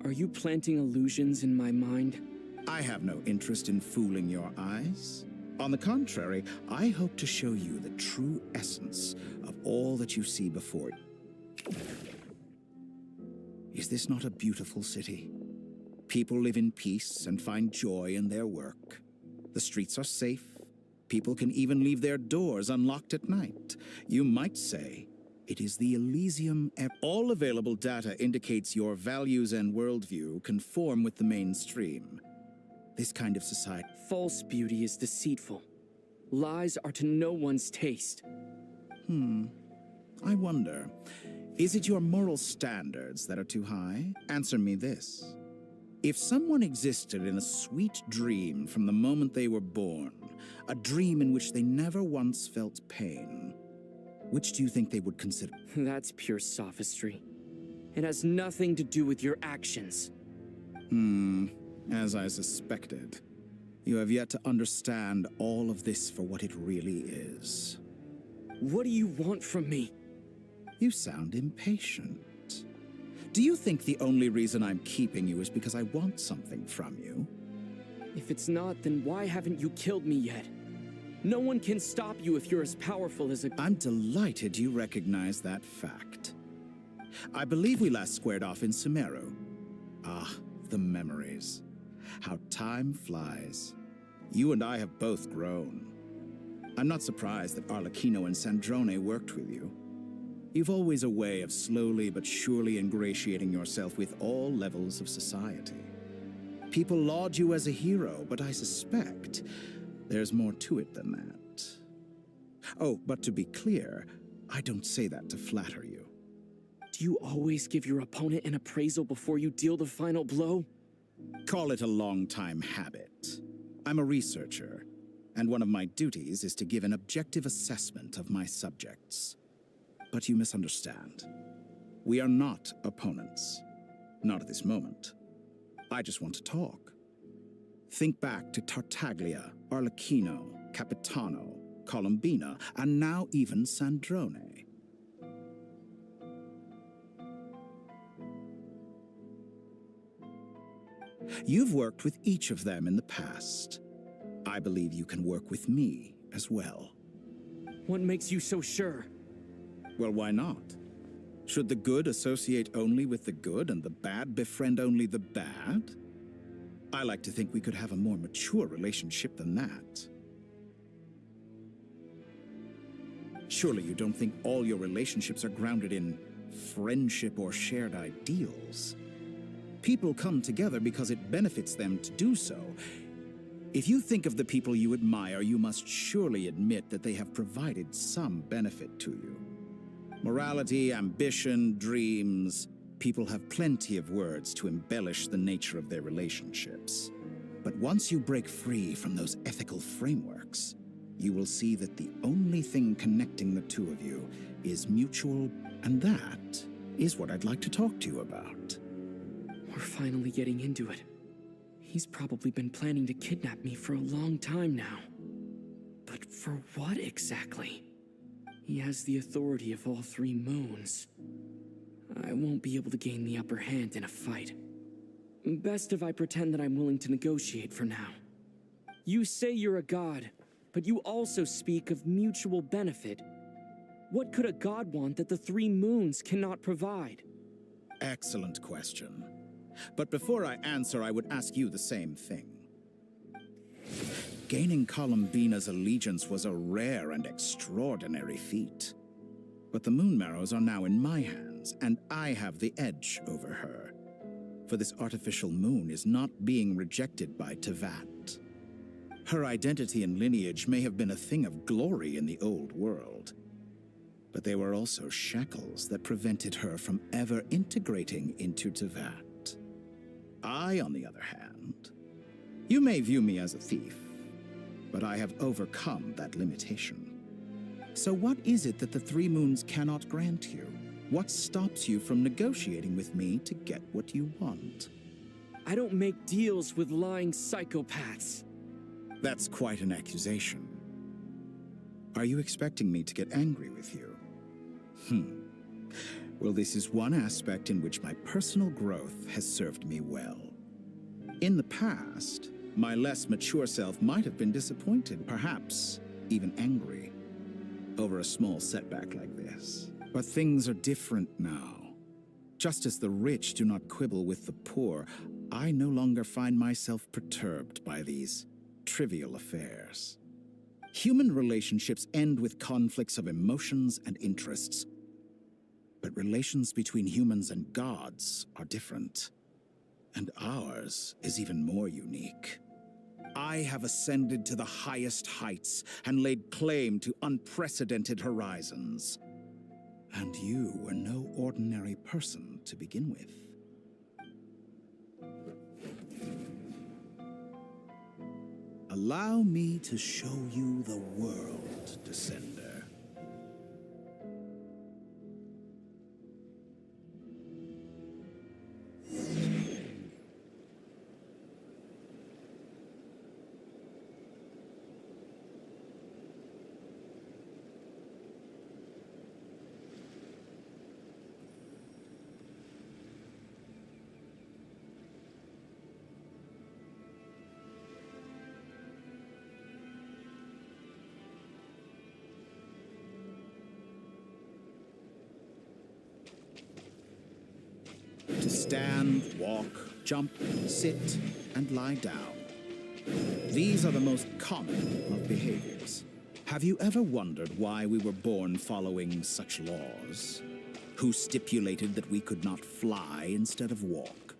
are you planting illusions in my mind? I have no interest in fooling your eyes. On the contrary, I hope to show you the true essence of all that you see before you. Is this not a beautiful city? People live in peace and find joy in their work. The streets are safe. People can even leave their doors unlocked at night. You might say it is the Elysium. All available data indicates your values and worldview conform with the mainstream. This kind of society. False beauty is deceitful. Lies are to no one's taste. I wonder, is it your moral standards that are too high? Answer me this. If someone existed in a sweet dream from the moment they were born, a dream in which they never once felt pain, which do you think they would consider? That's pure sophistry. It has nothing to do with your actions. As I suspected. You have yet to understand all of this for what it really is. What do you want from me? You sound impatient. Do you think the only reason I'm keeping you is because I want something from you? If it's not, then why haven't you killed me yet? No one can stop you if you're as powerful as a... I'm delighted you recognize that fact. I believe we last squared off in Sumeru. Ah, the memories. How time flies. You and I have both grown. I'm not surprised that Arlecchino and Sandrone worked with you. You've always a way of slowly but surely ingratiating yourself with all levels of society. People laud you as a hero, but I suspect there's more to it than that. Oh, but to be clear, I don't say that to flatter you. Do you always give your opponent an appraisal before you deal the final blow? Call it a long-time habit. I'm a researcher, and one of my duties is to give an objective assessment of my subjects. But you misunderstand. We are not opponents. Not at this moment. I just want to talk. Think back to Tartaglia, Arlecchino, Capitano, Columbina, and now even Sandrone. You've worked with each of them in the past. I believe you can work with me as well. What makes you so sure? Well, why not? Should the good associate only with the good and the bad befriend only the bad? I like to think we could have a more mature relationship than that. Surely you don't think all your relationships are grounded in friendship or shared ideals? People come together because it benefits them to do so. If you think of the people you admire, you must surely admit that they have provided some benefit to you. Morality, ambition, dreams. People have plenty of words to embellish the nature of their relationships. But once you break free from those ethical frameworks, you will see that the only thing connecting the two of you is mutual, and that is what I'd like to talk to you about. We're finally getting into it. He's probably been planning to kidnap me for a long time now. But for what exactly? He has the authority of all 3 moons. I won't be able to gain the upper hand in a fight. Best if I pretend that I'm willing to negotiate for now. You say you're a god, but you also speak of mutual benefit. What could a god want that the 3 moons cannot provide? Excellent question. But before I answer, I would ask you the same thing. Gaining Columbina's allegiance was a rare and extraordinary feat. But the Moon Marrows are now in my hands, and I have the edge over her. For this artificial moon is not being rejected by Tevat. Her identity and lineage may have been a thing of glory in the old world, but they were also shackles that prevented her from ever integrating into Tevat. I, on the other hand, you may view me as a thief, but I have overcome that limitation. So what is it that the 3 moons cannot grant you? What stops you from negotiating with me to get what you want? I don't make deals with lying psychopaths. That's quite an accusation. Are you expecting me to get angry with you? Well, this is one aspect in which my personal growth has served me well. In the past, my less mature self might have been disappointed, perhaps even angry, over a small setback like this. But things are different now. Just as the rich do not quibble with the poor, I no longer find myself perturbed by these trivial affairs. Human relationships end with conflicts of emotions and interests. But relations between humans and gods are different. And ours is even more unique. I have ascended to the highest heights and laid claim to unprecedented horizons. And you were no ordinary person to begin with. Allow me to show you the world, Descender. To stand, walk, jump, sit, and lie down. These are the most common of behaviors. Have you ever wondered why we were born following such laws? Who stipulated that we could not fly instead of walk?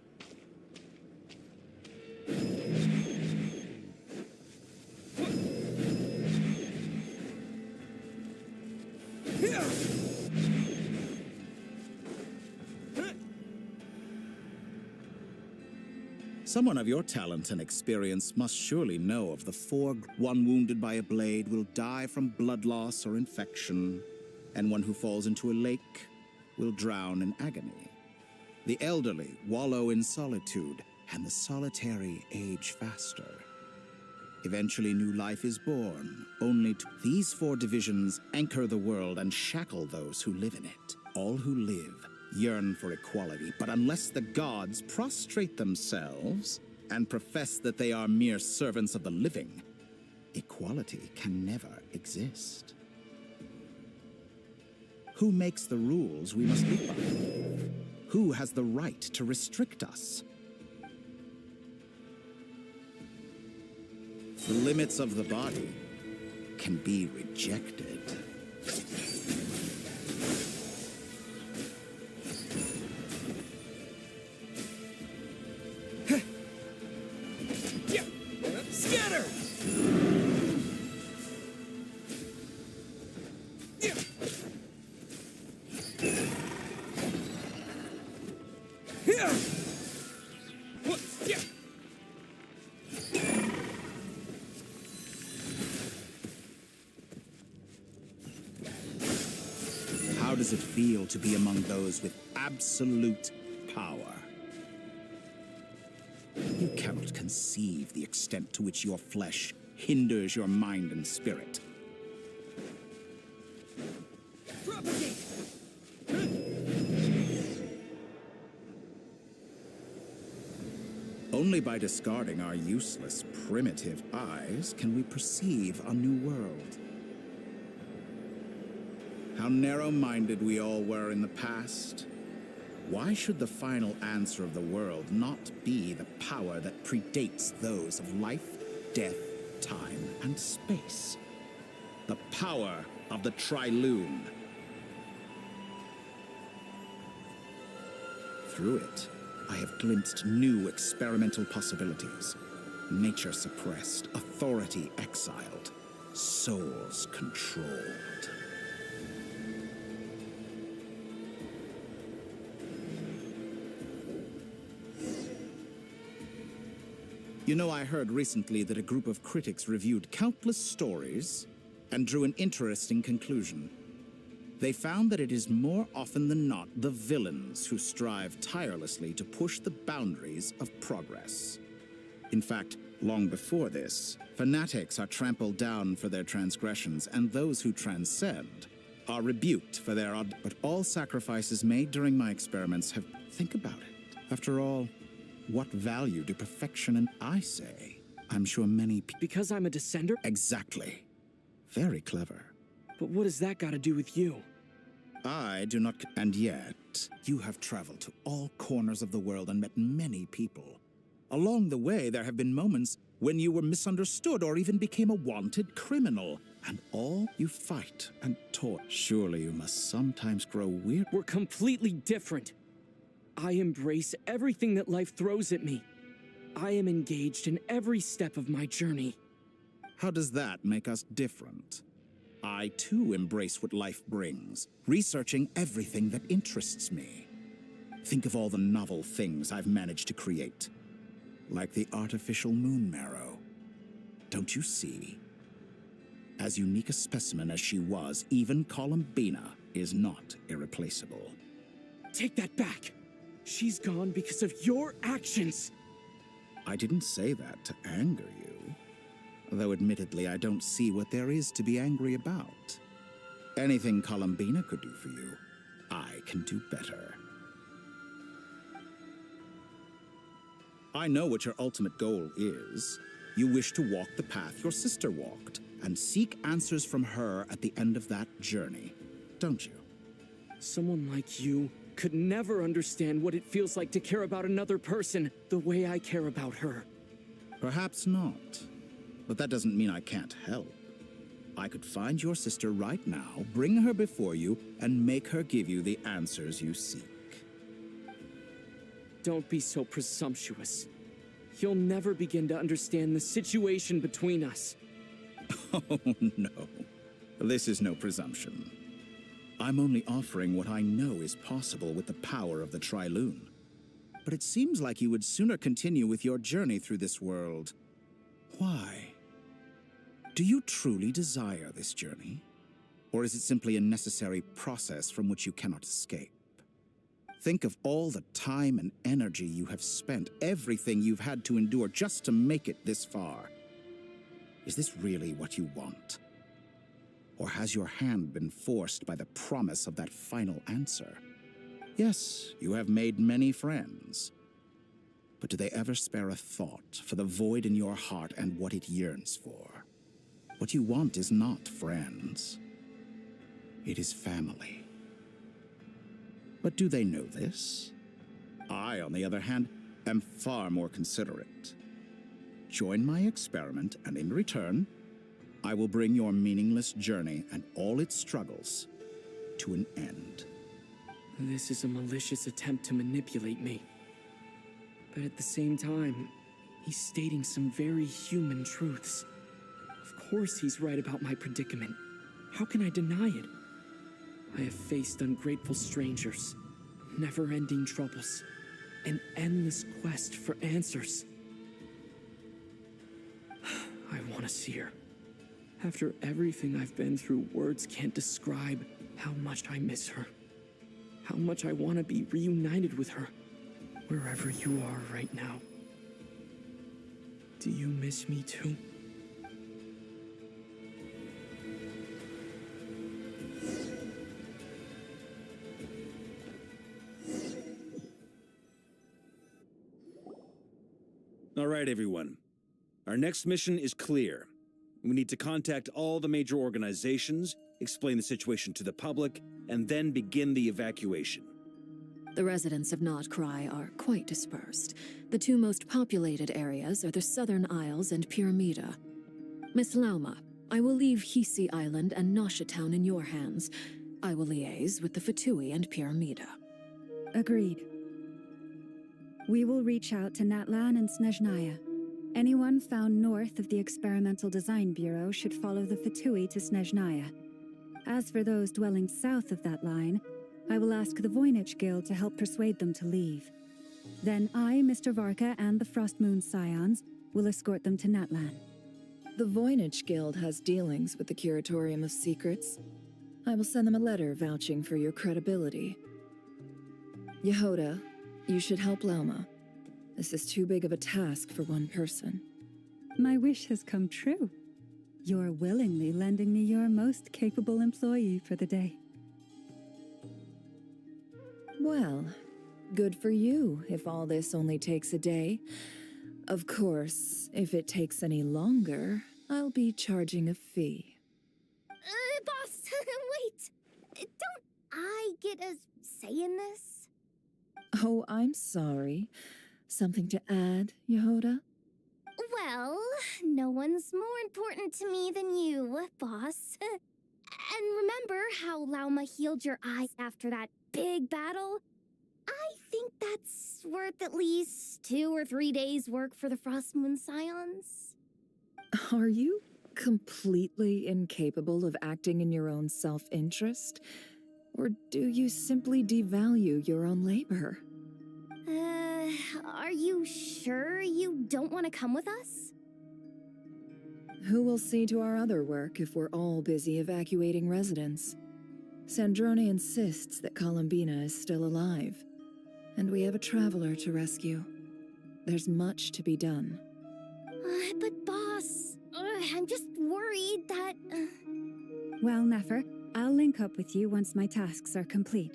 Someone of your talent and experience must surely know of the 4. One wounded by a blade will die from blood loss or infection, and one who falls into a lake will drown in agony. The elderly wallow in solitude, and the solitary age faster. Eventually new life is born, only to... These 4 divisions anchor the world and shackle those who live in it. All who live yearn for equality, but unless the gods prostrate themselves and profess that they are mere servants of the living, equality can never exist. Who makes the rules we must live by? Who has the right to restrict us? The limits of the body can be rejected. Scatter! How does it feel to be among those with absolute power? You cannot conceive the extent to which your flesh hinders your mind and spirit. Propagate! Only by discarding our useless, primitive eyes can we perceive a new world. How narrow-minded we all were in the past. Why should the final answer of the world not be the power that predates those of life, death, time, and space? The power of the Trilune. Through it, I have glimpsed new experimental possibilities. Nature suppressed, authority exiled, souls controlled. You know, I heard recently that a group of critics reviewed countless stories and drew an interesting conclusion. They found that it is more often than not the villains who strive tirelessly to push the boundaries of progress. In fact, long before this, fanatics are trampled down for their transgressions, and those who transcend are rebuked for their but all sacrifices made during my experiments have... Think about it. After all, what value do perfection and I say? I'm sure many people... Because I'm a descender? Exactly. Very clever. But what has that got to do with you? I do not... And yet, you have traveled to all corners of the world and met many people. Along the way, there have been moments when you were misunderstood or even became a wanted criminal. And all you fight and taught. Surely you must sometimes grow weird. We're completely different. I embrace everything that life throws at me. I am engaged in every step of my journey. How does that make us different? I, too, embrace what life brings, researching everything that interests me. Think of all the novel things I've managed to create. Like the artificial moon marrow. Don't you see? As unique a specimen as she was, even Columbina is not irreplaceable. Take that back! She's gone because of your actions! I didn't say that to anger you. Though admittedly, I don't see what there is to be angry about. Anything Columbina could do for you, I can do better. I know what your ultimate goal is. You wish to walk the path your sister walked, and seek answers from her at the end of that journey, don't you? Someone like you could never understand what it feels like to care about another person the way I care about her. Perhaps not. But that doesn't mean I can't help. I could find your sister right now, bring her before you, and make her give you the answers you seek. Don't be so presumptuous. You'll never begin to understand the situation between us. Oh, no. This is no presumption. I'm only offering what I know is possible with the power of the Trilune. But it seems like you would sooner continue with your journey through this world. Why? Do you truly desire this journey? Or is it simply a necessary process from which you cannot escape? Think of all the time and energy you have spent, everything you've had to endure just to make it this far. Is this really what you want? Or has your hand been forced by the promise of that final answer? Yes, you have made many friends. But do they ever spare a thought for the void in your heart and what it yearns for? What you want is not friends. It is family. But do they know this? I, on the other hand, am far more considerate. Join my experiment, and in return, I will bring your meaningless journey and all its struggles to an end. This is a malicious attempt to manipulate me. But at the same time, he's stating some very human truths. Of course he's right about my predicament. How can I deny it? I have faced ungrateful strangers, never-ending troubles, an endless quest for answers. I want to see her. After everything I've been through, words can't describe how much I miss her. How much I want to be reunited with her, wherever you are right now. Do you miss me too? All right, everyone. Our next mission is clear. We need to contact all the major organizations explain the situation to the public, and then begin the evacuation. The residents of Nod-Krai are quite dispersed. The two most populated areas are the Southern Isles and Pyramida. Miss Lauma, I will leave Hisi Island and Nasha Town in your hands. I will liaise with the Fatui and Pyramida. Agreed. We will reach out to Natlan and Snezhnaya. Anyone found north of the Experimental Design Bureau should follow the Fatui to Snezhnaya. As for those dwelling south of that line, I will ask the Voynich Guild to help persuade them to leave. Then I, Mr. Varka, and the Frostmoon Scions will escort them to Natlan. The Voynich Guild has dealings with the Curatorium of Secrets. I will send them a letter vouching for your credibility. Yehoda, you should help Lauma. This is too big of a task for one person. My wish has come true. You're willingly lending me your most capable employee for the day. Well, good for you if all this only takes a day. Of course, if it takes any longer, I'll be charging a fee. Boss, wait. Don't I get a say in this? Oh, I'm sorry. Something to add, Yehoda? Well, no one's more important to me than you, boss. And remember how Lauma healed your eyes after that big battle? I think that's worth at least 2 or 3 days' work for the Frostmoon Scions. Are you completely incapable of acting in your own self-interest? Or do you simply devalue your own labor? Are you sure you don't want to come with us? Who will see to our other work if we're all busy evacuating residents? Sandrone insists that Columbina is still alive, and we have a traveler to rescue. There's much to be done. But boss, I'm just worried that... Well, Nefer, I'll link up with you once my tasks are complete.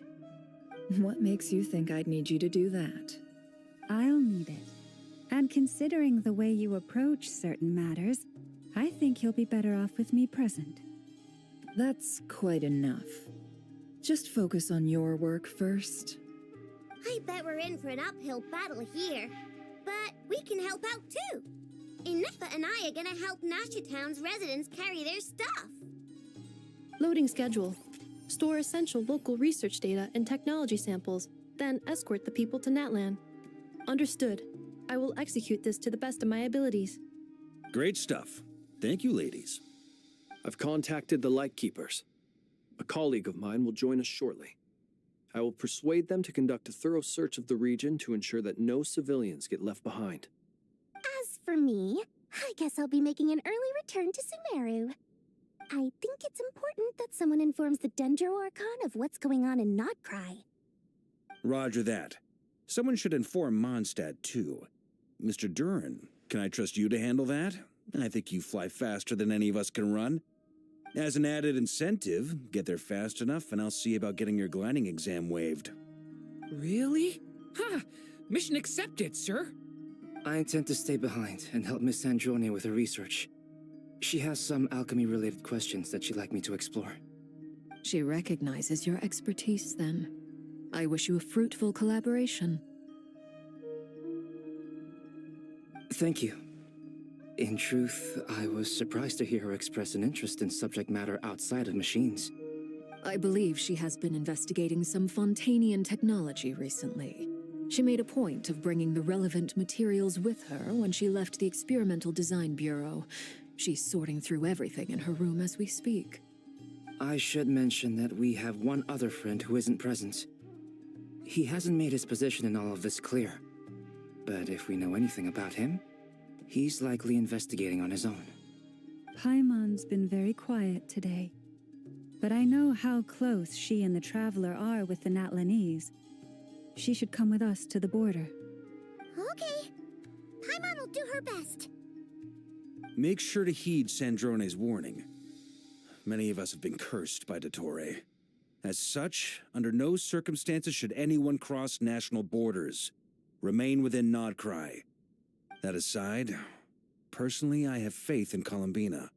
What makes you think I'd need you to do that? I'll need it. And considering the way you approach certain matters, I think you'll be better off with me present. That's quite enough. Just focus on your work first. I bet we're in for an uphill battle here. But we can help out too. Inefa and I are gonna help Nasha Town's residents carry their stuff. Loading schedule. Store essential local research data and technology samples, then escort the people to Natlan. Understood. I will execute this to the best of my abilities. Great stuff. Thank you, ladies. I've contacted the Lightkeepers. A colleague of mine will join us shortly. I will persuade them to conduct a thorough search of the region to ensure that no civilians get left behind. As for me, I guess I'll be making an early return to Sumeru. I think it's important that someone informs the Dendro Archon of what's going on in Nod-Krai. Roger that. Someone should inform Mondstadt, too. Mr. Duran, can I trust you to handle that? I think you fly faster than any of us can run. As an added incentive, get there fast enough and I'll see about getting your gliding exam waived. Really? Ha! Mission accepted, sir. I intend to stay behind and help Miss Sandrone with her research. She has some alchemy-related questions that she'd like me to explore. She recognizes your expertise, then. I wish you a fruitful collaboration. Thank you. In truth, I was surprised to hear her express an interest in subject matter outside of machines. I believe she has been investigating some Fontanian technology recently. She made a point of bringing the relevant materials with her when she left the Experimental Design Bureau. She's sorting through everything in her room as we speak. I should mention that we have one other friend who isn't present. He hasn't made his position in all of this clear. But if we know anything about him, he's likely investigating on his own. Paimon's been very quiet today. But I know how close she and the Traveler are with the Natlanese. She should come with us to the border. Okay. Paimon will do her best. Make sure to heed Sandrone's warning. Many of us have been cursed by Dottore. As such, under no circumstances should anyone cross national borders. Remain within Nod-Krai. That aside, personally I have faith in Columbina.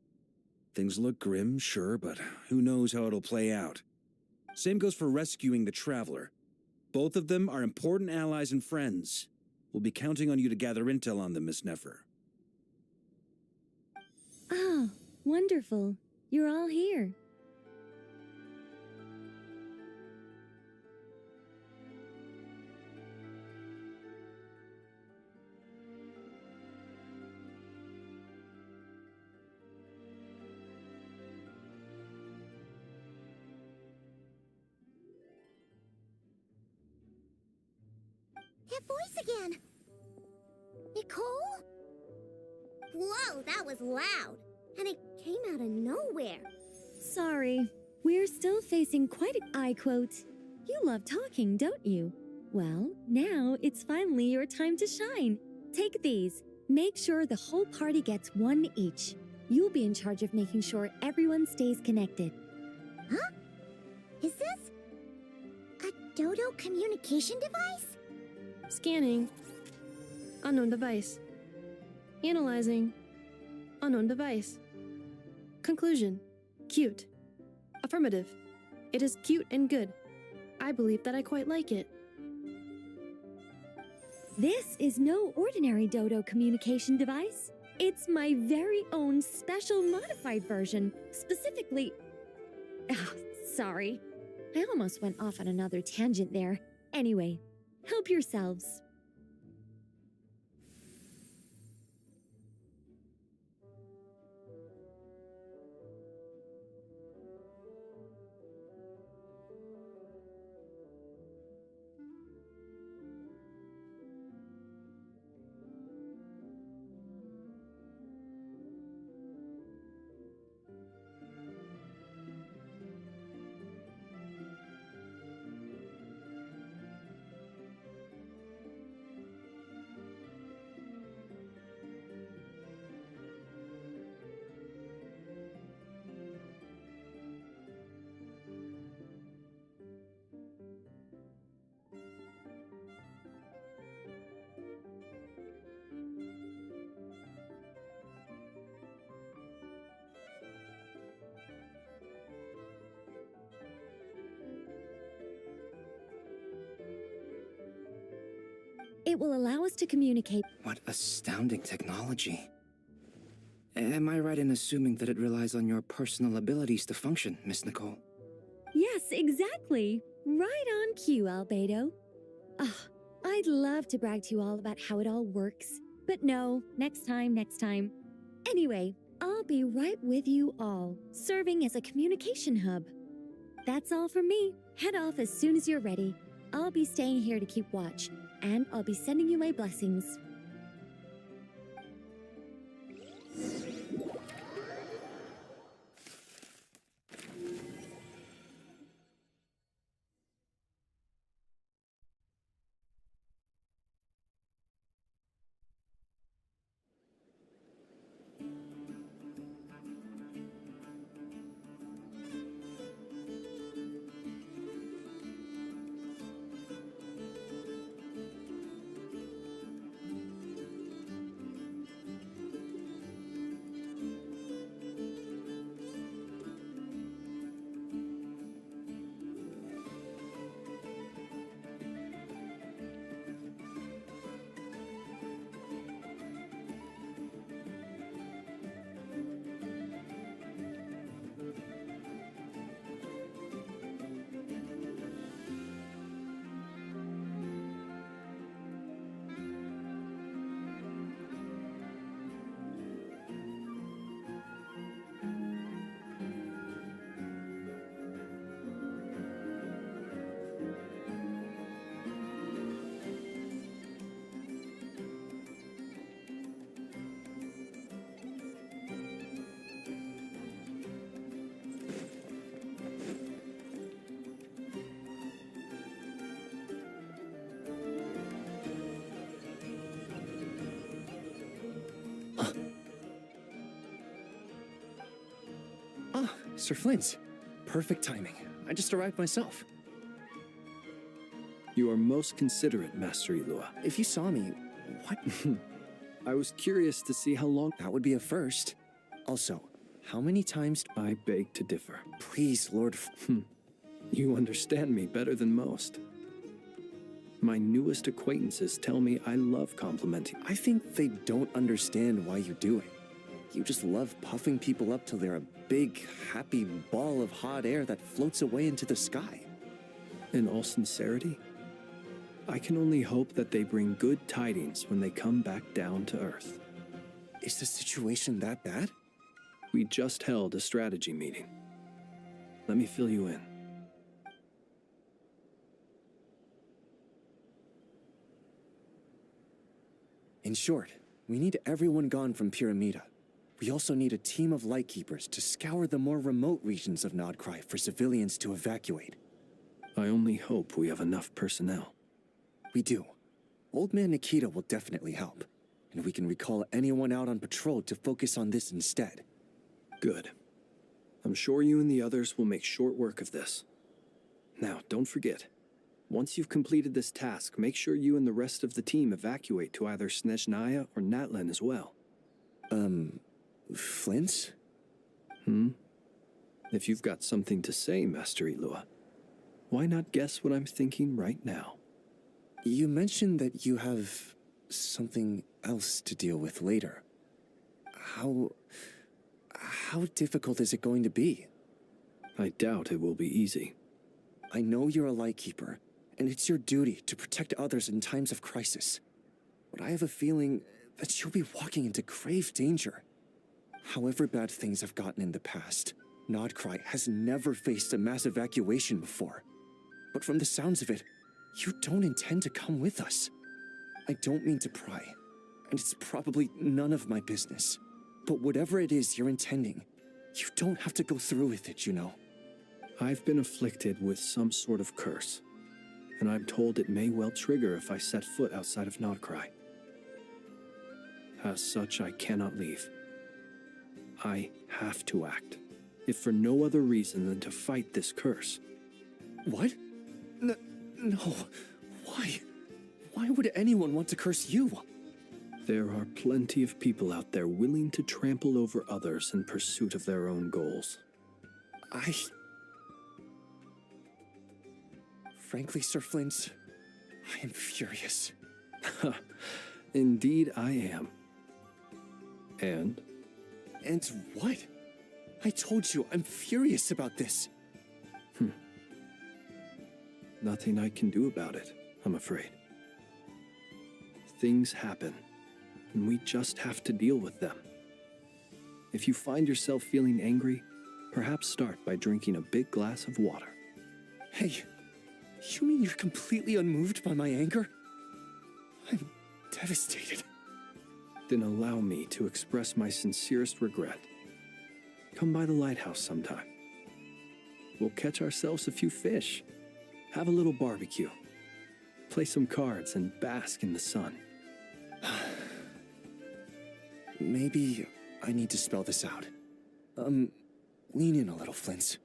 Things look grim, sure, but who knows how it'll play out. Same goes for rescuing the Traveler. Both of them are important allies and friends. We'll be counting on you to gather intel on them, Miss Nefer. Oh, wonderful. You're all here. That voice again! Nicole? Whoa, that was loud! And it came out of nowhere. Sorry, we're still facing quite a eye quote. You love talking, don't you? Well, now it's finally your time to shine. Take these. Make sure the whole party gets one each. You'll be in charge of making sure everyone stays connected. Huh? Is this a Dodo communication device? Scanning. Unknown device. Analyzing. Unknown device. Conclusion. Cute. Affirmative. It is cute and good. I believe that I quite like it. This is no ordinary Dodo communication device. It's my very own special modified version, specifically... sorry. I almost went off on another tangent there. Anyway, help yourselves. It will allow us to communicate. What astounding technology. Am I right in assuming that it relies on your personal abilities to function, Miss Nicole? Yes, exactly. Right on cue, Albedo. I'd love to brag to you all about how it all works. But no, next time. Anyway, I'll be right with you all, serving as a communication hub. That's all from me. Head off as soon as you're ready. I'll be staying here to keep watch, and I'll be sending you my blessings. Sir Flint. Perfect timing. I just arrived myself. You are most considerate, Master Elua. If you saw me, what? I was curious to see how long... That would be a first. Also, How many times? I beg to differ. Please, Lord. You understand me better than most. My newest acquaintances tell me I love complimenting. I think they don't understand why you do it. You just love puffing people up till they're a big, happy ball of hot air that floats away into the sky. In all sincerity, I can only hope that they bring good tidings when they come back down to Earth. Is the situation that bad? We just held a strategy meeting. Let me fill you in. In short, we need everyone gone from Pyramida. We also need a team of Lightkeepers to scour the more remote regions of Nod-Krai for civilians to evacuate. I only hope we have enough personnel. We do. Old Man Nikita will definitely help, and we can recall anyone out on patrol to focus on this instead. Good. I'm sure you and the others will make short work of this. Now, don't forget, once you've completed this task, make sure you and the rest of the team evacuate to either Snezhnaya or Natlan as well. Flint? If you've got something to say, Master Ilua, why not guess what I'm thinking right now? You mentioned that you have something else to deal with later. How difficult is it going to be? I doubt it will be easy. I know you're a Lightkeeper, and it's your duty to protect others in times of crisis. But I have a feeling that you'll be walking into grave danger. However bad things have gotten in the past, Nod-Krai has never faced a mass evacuation before. But from the sounds of it, you don't intend to come with us. I don't mean to pry, and it's probably none of my business. But whatever it is you're intending, you don't have to go through with it, you know. I've been afflicted with some sort of curse, and I'm told it may well trigger if I set foot outside of Nod-Krai. As such, I cannot leave. I have to act, if for no other reason than to fight this curse. What? No. Why? Why would anyone want to curse you? There are plenty of people out there willing to trample over others in pursuit of their own goals. Frankly, Sir Flint, I am furious. Indeed I am. And? And what? I told you, I'm furious about this. Nothing I can do about it, I'm afraid. Things happen, and we just have to deal with them. If you find yourself feeling angry, perhaps start by drinking a big glass of water. Hey, you mean you're completely unmoved by my anger? I'm devastated. Then allow me to express my sincerest regret. Come by the lighthouse sometime. We'll catch ourselves a few fish, have a little barbecue, play some cards, and bask in the sun. Maybe I need to spell this out. Lean in a little, Flint.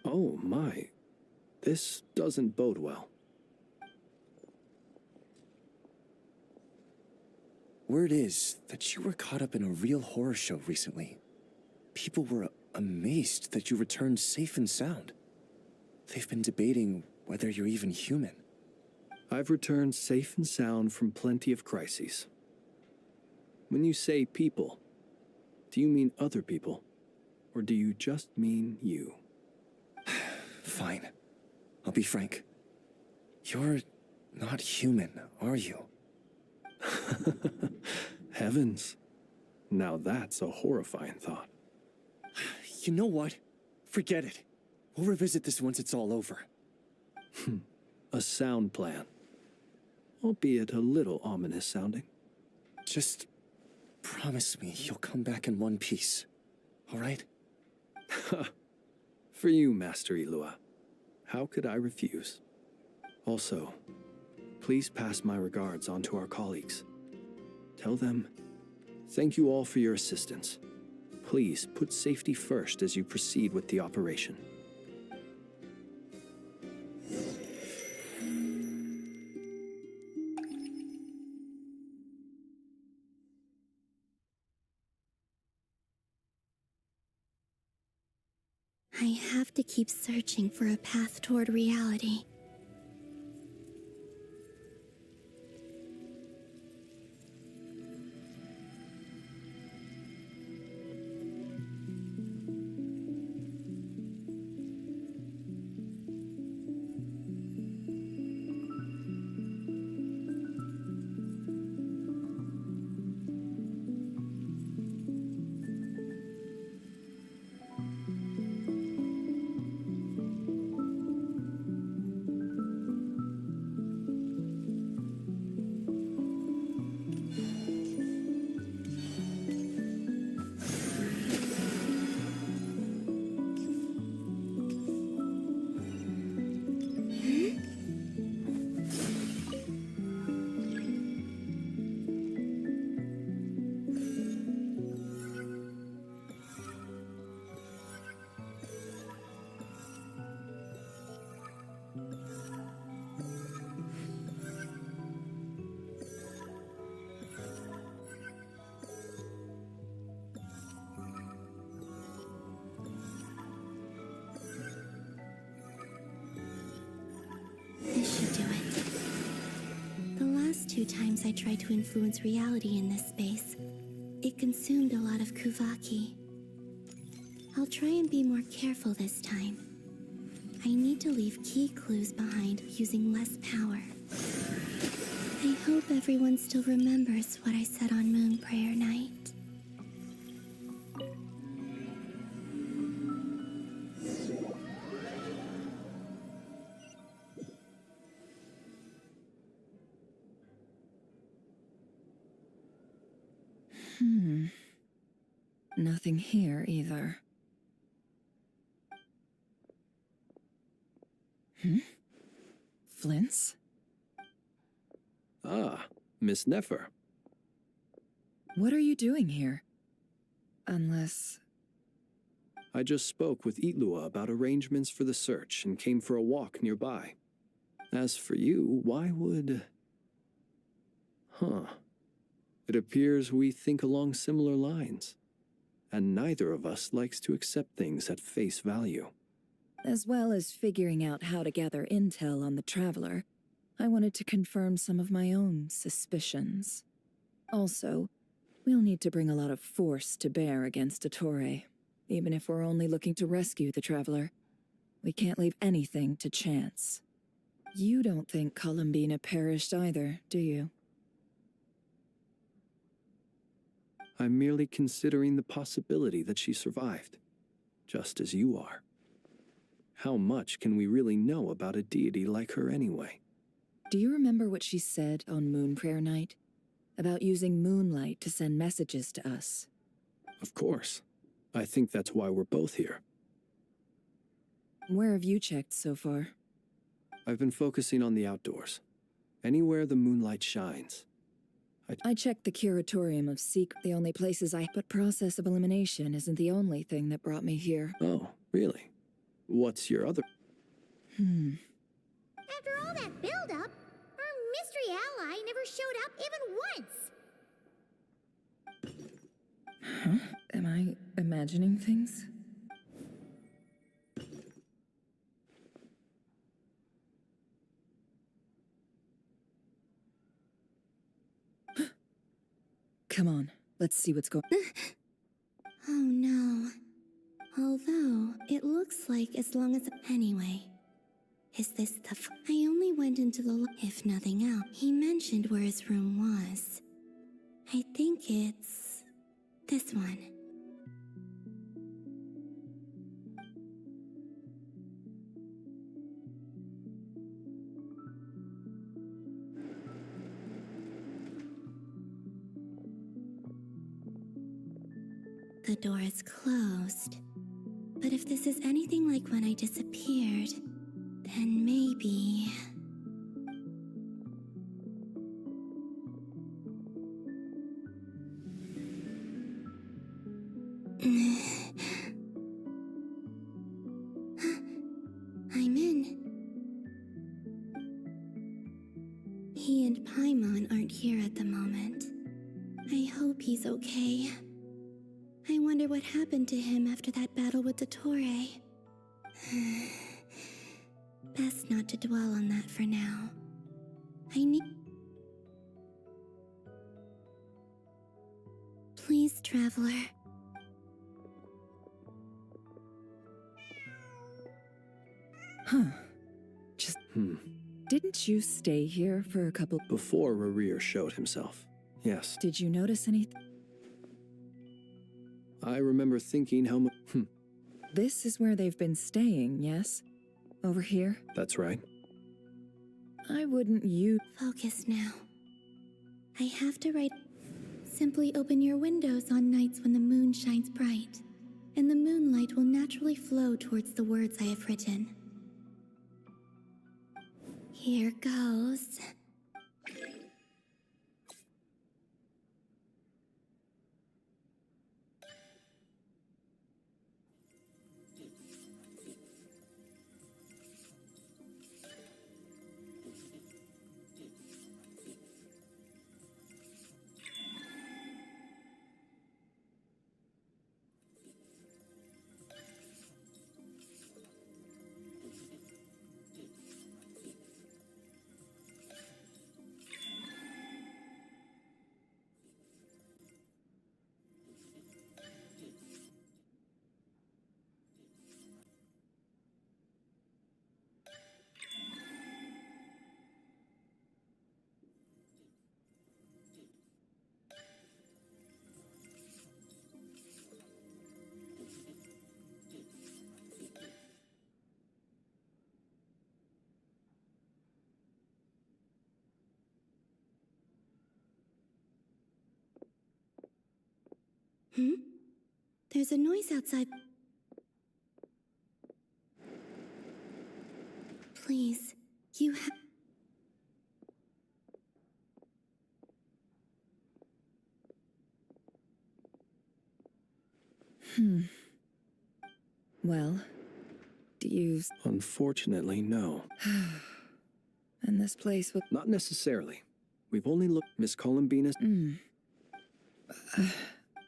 Oh my, this doesn't bode well. Word is that you were caught up in a real horror show recently. People were amazed that you returned safe and sound. They've been debating whether you're even human. I've returned safe and sound from plenty of crises. When you say people, do you mean other people? Or do you just mean you? Fine. I'll be frank. You're not human, are you? Heavens. Now that's a horrifying thought. You know what? Forget it. We'll revisit this once it's all over. A sound plan. Albeit a little ominous sounding. Just promise me you'll come back in one piece, all right? For you, Master Ilua. How could I refuse? Also, please pass my regards on to our colleagues. Tell them, thank you all for your assistance. Please put safety first as you proceed with the operation. have to keep searching for a path toward reality. This should do it. The last 2 times I tried to influence reality in this space, it consumed a lot of Kuvaki. I'll try and be more careful this time. I need to leave key clues behind using less power. I hope everyone still remembers what I said on Moon Prayer Night. Nothing here either. Flints? Ah, Miss Nefer. What are you doing here? Unless... I just spoke with Itlua about arrangements for the search and came for a walk nearby. As for you, why would... It appears we think along similar lines. And neither of us likes to accept things at face value. As well as figuring out how to gather intel on the Traveler, I wanted to confirm some of my own suspicions. Also, we'll need to bring a lot of force to bear against Dottore, even if we're only looking to rescue the Traveler. We can't leave anything to chance. You don't think Columbina perished either, do you? I'm merely considering the possibility that she survived, just as you are. How much can we really know about a deity like her anyway? Do you remember what she said on Moon Prayer Night? About using moonlight to send messages to us? Of course. I think that's why we're both here. Where have you checked so far? I've been focusing on the outdoors. Anywhere the moonlight shines. I checked the Curatorium of Secret, the only places but process of elimination isn't the only thing that brought me here. Oh, really? What's your other... After all that build-up, our mystery ally never showed up even once. Am I imagining things? Come on, let's see what's going on. Oh no. Although, it looks like as long as... Anyway, is this the... I only went into the... If nothing else, he mentioned where his room was. I think it's... this one. The door is closed. But if this is anything like when I disappeared, then maybe... I'm in. He and Paimon aren't here at the moment. I hope he's okay. I wonder what happened to him after that battle with Dottore. Best not to dwell on that for now. I need... Please, traveler. Huh. Just... Didn't you stay here for a couple... Before Rerir showed himself. Yes. Did you notice anything? I remember thinking how much... This is where they've been staying, yes? Over here? That's right. I wouldn't use... Focus now. I have to write... Simply open your windows on nights when the moon shines bright, and the moonlight will naturally flow towards the words I have written. Here goes. There's a noise outside. Please, you have... Well, do you... Unfortunately, no. And this place would... Not necessarily. We've only looked... Miss Columbina's...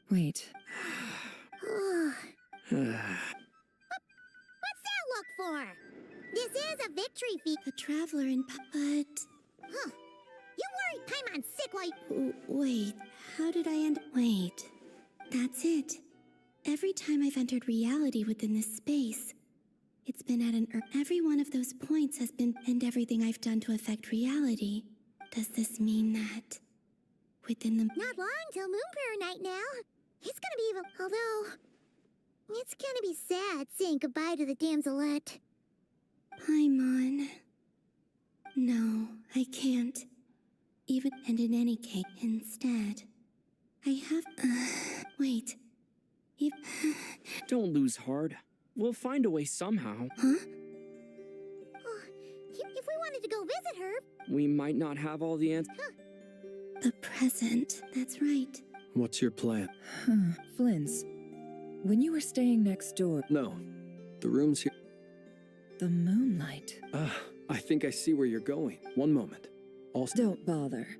Wait. What's that look for? This is a victory feat. The traveler in... But... Huh. You worried time on sick like... Wait, how did I end... Wait. That's it. Every time I've entered reality within this space, it's been at an... Every one of those points has been... And everything I've done to affect reality. Does this mean that... Within the... Not long till Moon Prayer Night now. It's gonna be even... Although... It's gonna be sad saying goodbye to the damselette. Paimon. No, I can't. Even... And in any case, instead... I have... wait. Don't lose heart. We'll find a way somehow. Huh? Oh, if we wanted to go visit her... We might not have all the answers. The present, that's right. What's your plan? Flynn's. When you were staying next door... No. The room's here. The moonlight. I think I see where you're going. One moment. Also... Don't bother.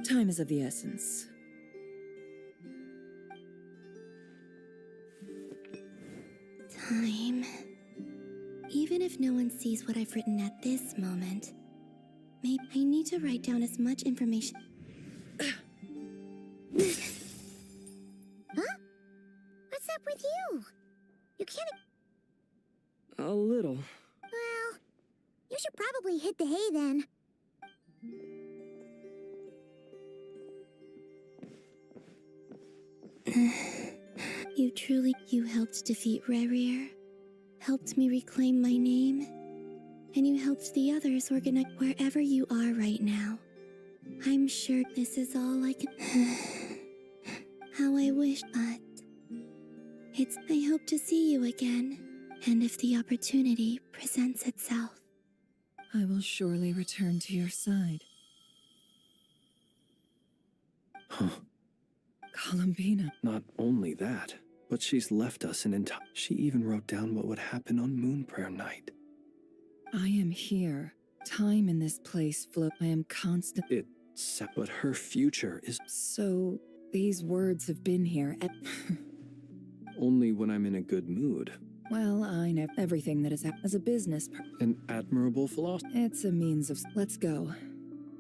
Time is of the essence. Time. Even if no one sees what I've written at this moment, maybe I need to write down as much information... Huh? What's up with you? You can't... A little. Well, you should probably hit the hay then. You helped defeat Rerir, helped me reclaim my name, and you helped the others organize wherever you are right now. I'm sure this is all I can... How I wish, but... I hope to see you again, and if the opportunity presents itself. I will surely return to your side. Huh. Columbina. Not only that, but she's left us an entire... She even wrote down what would happen on Moon Prayer Night. I am here. Time in this place flow. I am constant... But her future is... So, these words have been here at... Only when I'm in a good mood. Well, I know everything that is as a business. An admirable philosophy. It's a means of. Let's go.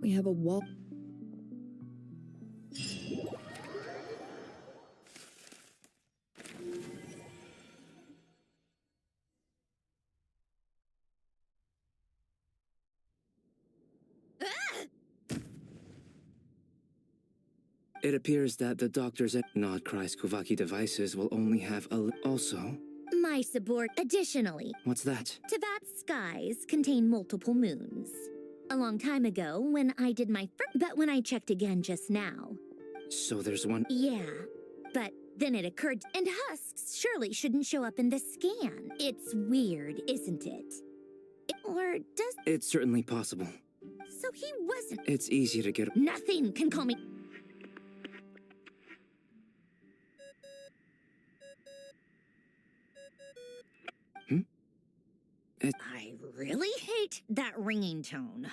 We have a wall. It appears that the doctors at Nod-Krai's Kuvaki devices will only have a... Also... My Additionally, What's that? Tevat's skies contain multiple moons. A long time ago, when I did my but when I checked again just now. So there's one... Yeah, but then it occurred, and husks surely shouldn't show up in the scan. It's weird, isn't it? Or does... It's certainly possible. So he wasn't... It's easy to get... Nothing can call me... I really hate that ringing tone.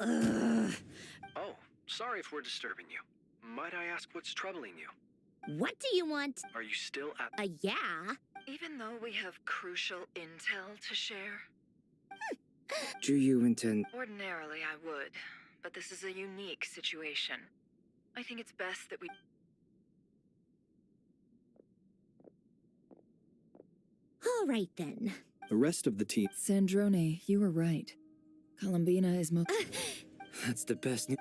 Ugh. Oh, sorry if we're disturbing you. Might I ask what's troubling you? What do you want? Are you still at... Yeah? Even though we have crucial intel to share? Do you intend... Ordinarily, I would, but this is a unique situation. I think it's best that we... All right, then. The rest of the team... Sandrone, you were right. Columbina is That's the best news.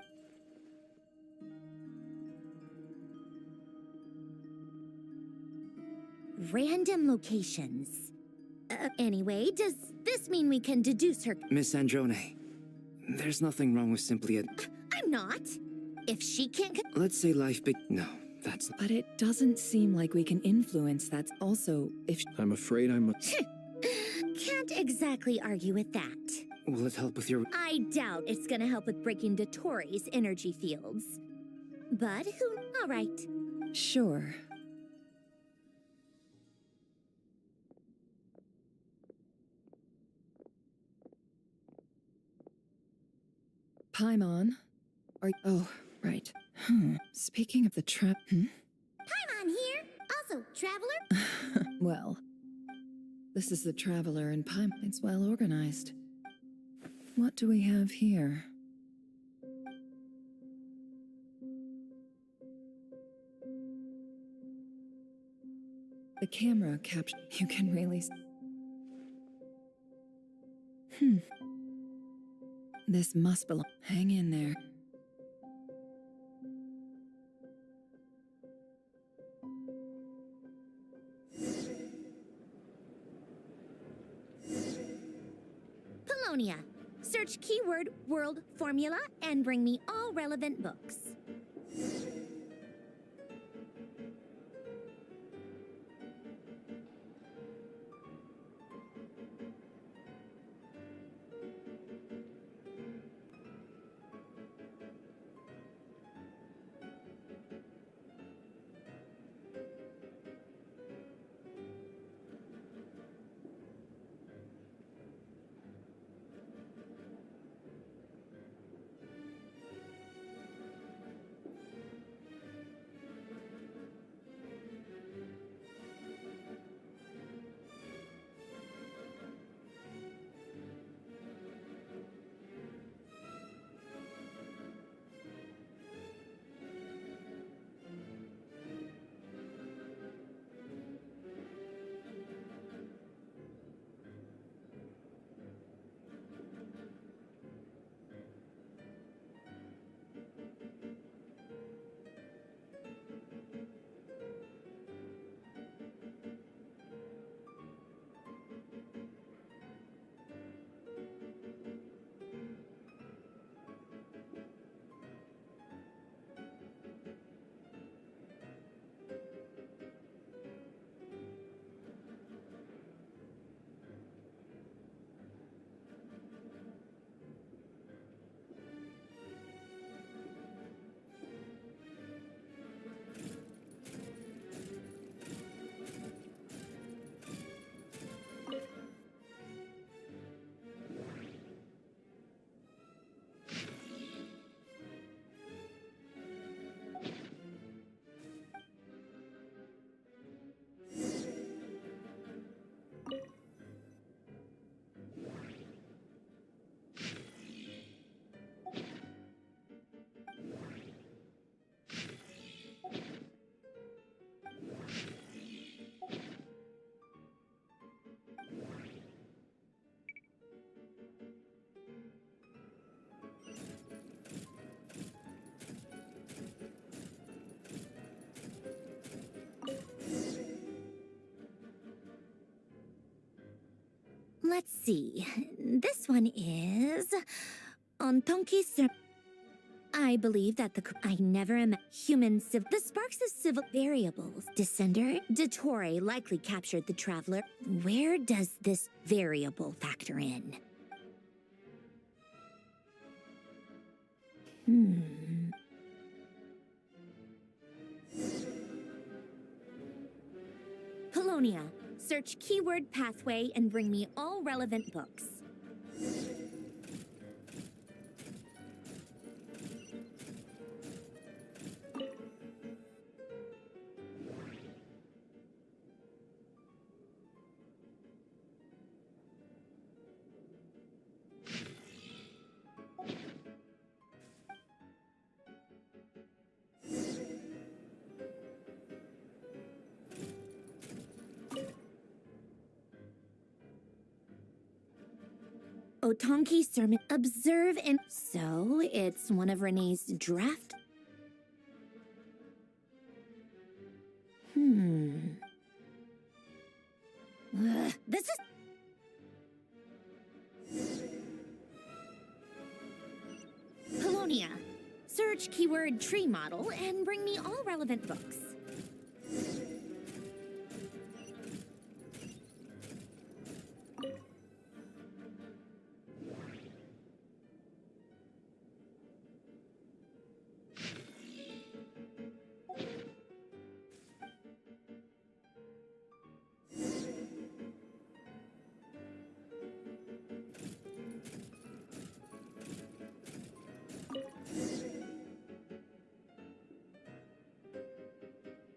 Random locations. Anyway, does this mean we can deduce her... Miss Androne, there's nothing wrong with simply a... I'm not. If she can't... Let's say life big... No, that's... But it doesn't seem like we can influence that. Also, if... I'm afraid I must... Can't exactly argue with that. Will it help with your... I doubt it's gonna help with breaking Dotori's energy fields. But who... All right. Sure. Paimon. Oh, right. Speaking of the trap... Paimon here. Also, traveler. Well... This is the Traveler in Paimon. It's well organized. What do we have here? The camera capture. You can really... This must belong. Hang in there. Search keyword world formula and bring me all relevant books. let's see. This one is on Tonki Sur. I believe that I never am human the sparks of civil variables. Descender, Dottore likely captured the traveler. Where does this variable factor in? Polonia, search keyword pathway and bring me all relevant books. Otonki sermon. Observe and... So, it's one of Renee's draft? This is... Polonia. Search keyword tree model and bring me all relevant books.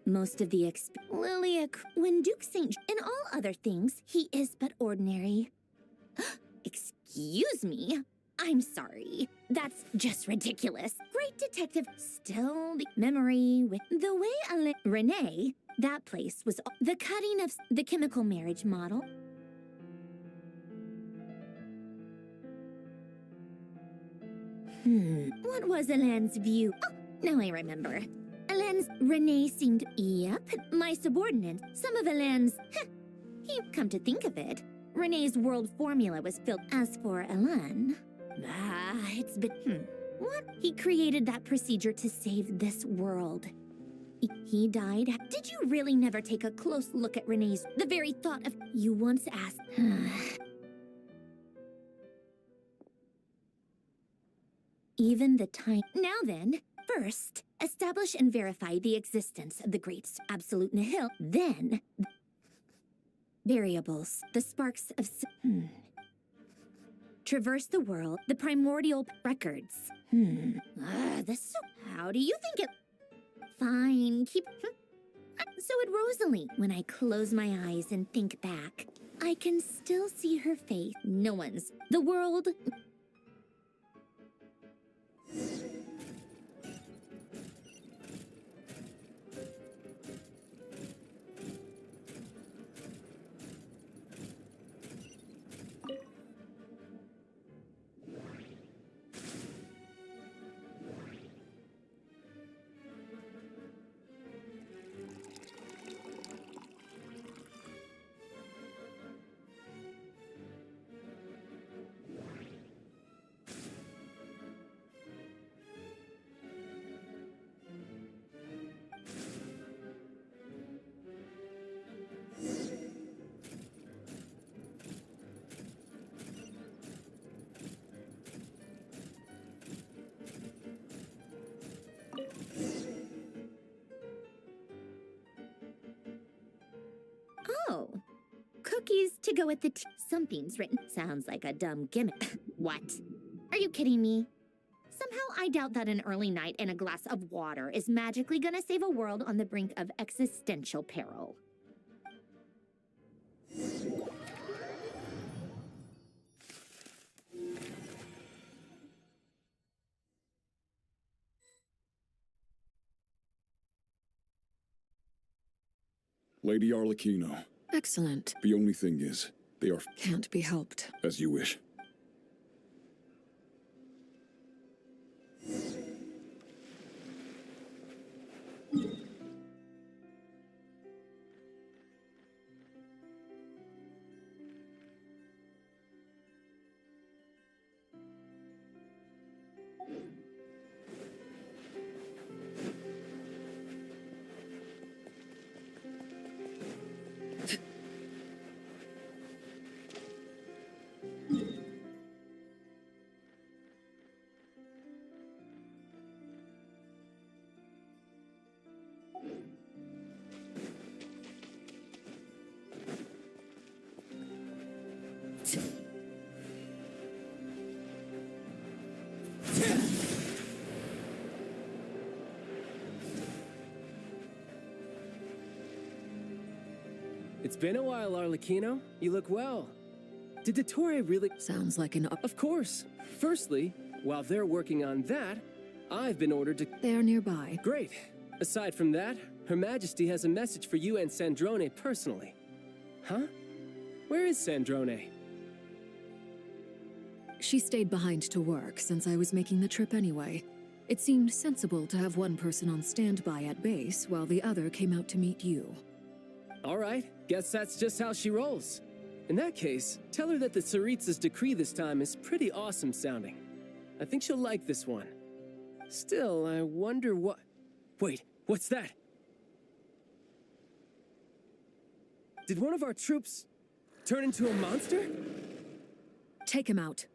Most of the Lilia, when Duke St. In all other things, he is but ordinary. Excuse me? I'm sorry. That's just ridiculous. Great detective. Still, the memory with the way Renee, that place was the cutting of the chemical marriage model. What was Alain's view? Oh, now I remember. Alain's Renee seemed, yep, my subordinate. Some of Alain's, he come to think of it. Renee's world formula was filled. As for Alain, it's been, what? He created that procedure to save this world. He died. Did you really never take a close look at Renee's? The very thought of, you once asked, even the time. Now then, first, establish and verify the existence of the great absolute nihil. Then, variables, the sparks of... Traverse the world, the primordial records. How do you think it... Fine, keep... So would Rosalie. When I close my eyes and think back, I can still see her face. No one's. The world... Oh, cookies to go with the tea. Something's written. Sounds like a dumb gimmick. What? Are you kidding me? Somehow I doubt that an early night and a glass of water is magically gonna save a world on the brink of existential peril. Lady Arlecchino. Excellent. The only thing is, they are... Can't be helped. As you wish. It's been a while, Arlecchino. You look well. Did Dottore really— Sounds like an— Of course. Firstly, while they're working on that, I've been ordered to— They are nearby. Great. Aside from that, Her Majesty has a message for you and Sandrone personally. Huh? Where is Sandrone? She stayed behind to work since I was making the trip anyway. It seemed sensible to have one person on standby at base while the other came out to meet you. All right, guess that's just how she rolls. In that case, tell her that the Tsaritsa's decree this time is pretty awesome sounding. I think she'll like this one. Still, I wonder what— Wait, what's that? Did one of our troops turn into a monster? Take him out.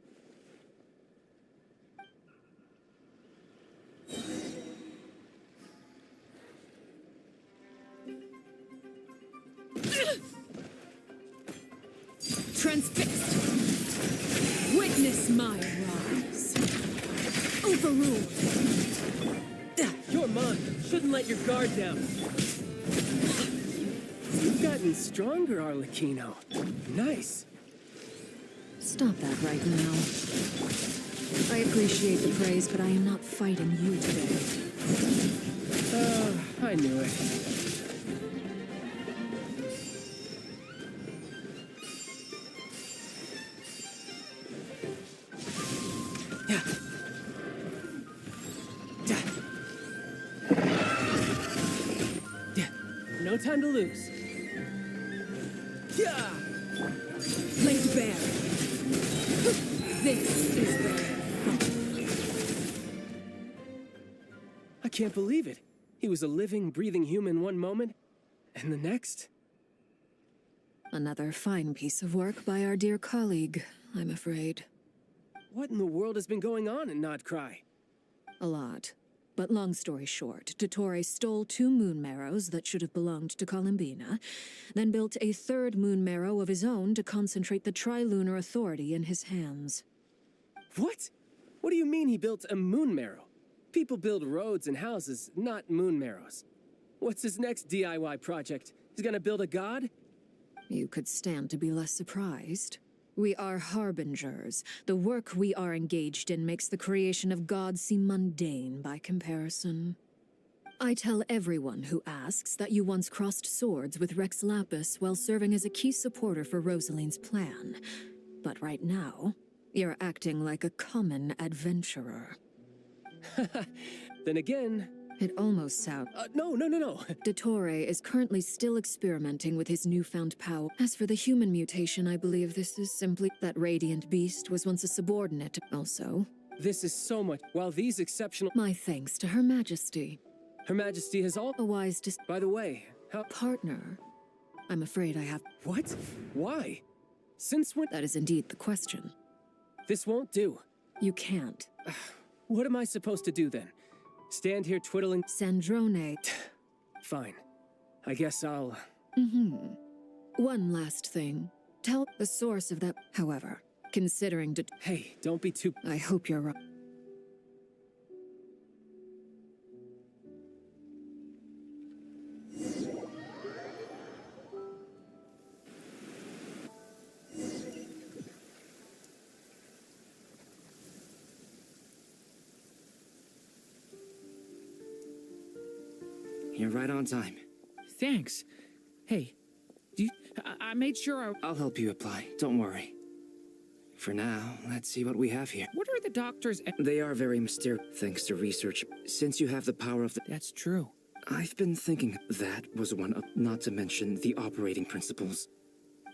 Transfixed! Witness my rise! Overruled! You're mine. Shouldn't let your guard down. You've gotten stronger, Arlecchino. Nice. Stop that right now. I appreciate the praise, but I am not fighting you today. I knew it. No time to lose. Yeah! Laid bare. This is their fault. I can't believe it. He was a living, breathing human one moment, and the next? Another fine piece of work by our dear colleague, I'm afraid. What in the world has been going on in Nod-Krai? A lot. But long story short, Dottore stole 2 moon marrows that should have belonged to Columbina, then built a 3rd moon marrow of his own to concentrate the Tri-Lunar Authority in his hands. What? What do you mean he built a moon marrow? People build roads and houses, not moon marrows. What's his next DIY project? He's gonna build a god? You could stand to be less surprised. We are harbingers. The work we are engaged in makes the creation of gods seem mundane by comparison. I tell everyone who asks that you once crossed swords with Rex Lapis while serving as a key supporter for Rosaline's plan. But right now, you're acting like a common adventurer. Then again... It almost sounds... No. Dottore is currently still experimenting with his newfound power. As for the human mutation, I believe this is simply that Radiant Beast was once a subordinate. Also, this is so much. While these exceptional... My thanks to Her Majesty. Her Majesty has all... A wise By the way, how... Partner. I'm afraid I have... What? Why? Since when... That is indeed the question. This won't do. You can't. What am I supposed to do then? Stand here twiddling... Sandrone. Fine. I guess I'll... One last thing. Tell the source of that... However, considering... Hey, don't be too... I hope you're right. You're right on time. Thanks. Hey, I made sure I'll help you apply, don't worry. For now, let's see what we have here. What are the doctors... They are very mysterious, thanks to research. Since you have the power of the... That's true. I've been thinking that was one of... Not to mention the operating principles.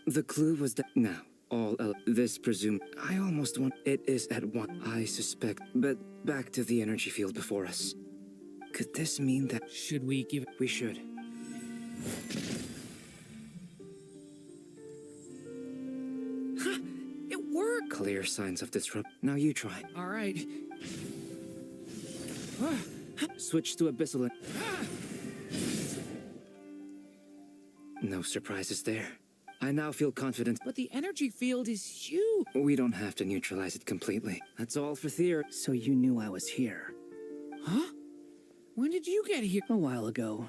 The clue was that... Now, this presumed... I almost want... It is at one, I suspect. But back to the energy field before us. Could this mean that... Should we give... We should. Ha! It worked! Clear signs of disrupt. Now you try. All right. Switch to abyssal. No surprises there. I now feel confident. But the energy field is huge. We don't have to neutralize it completely. That's all for theory. So you knew I was here. Huh? When did you get here? A while ago.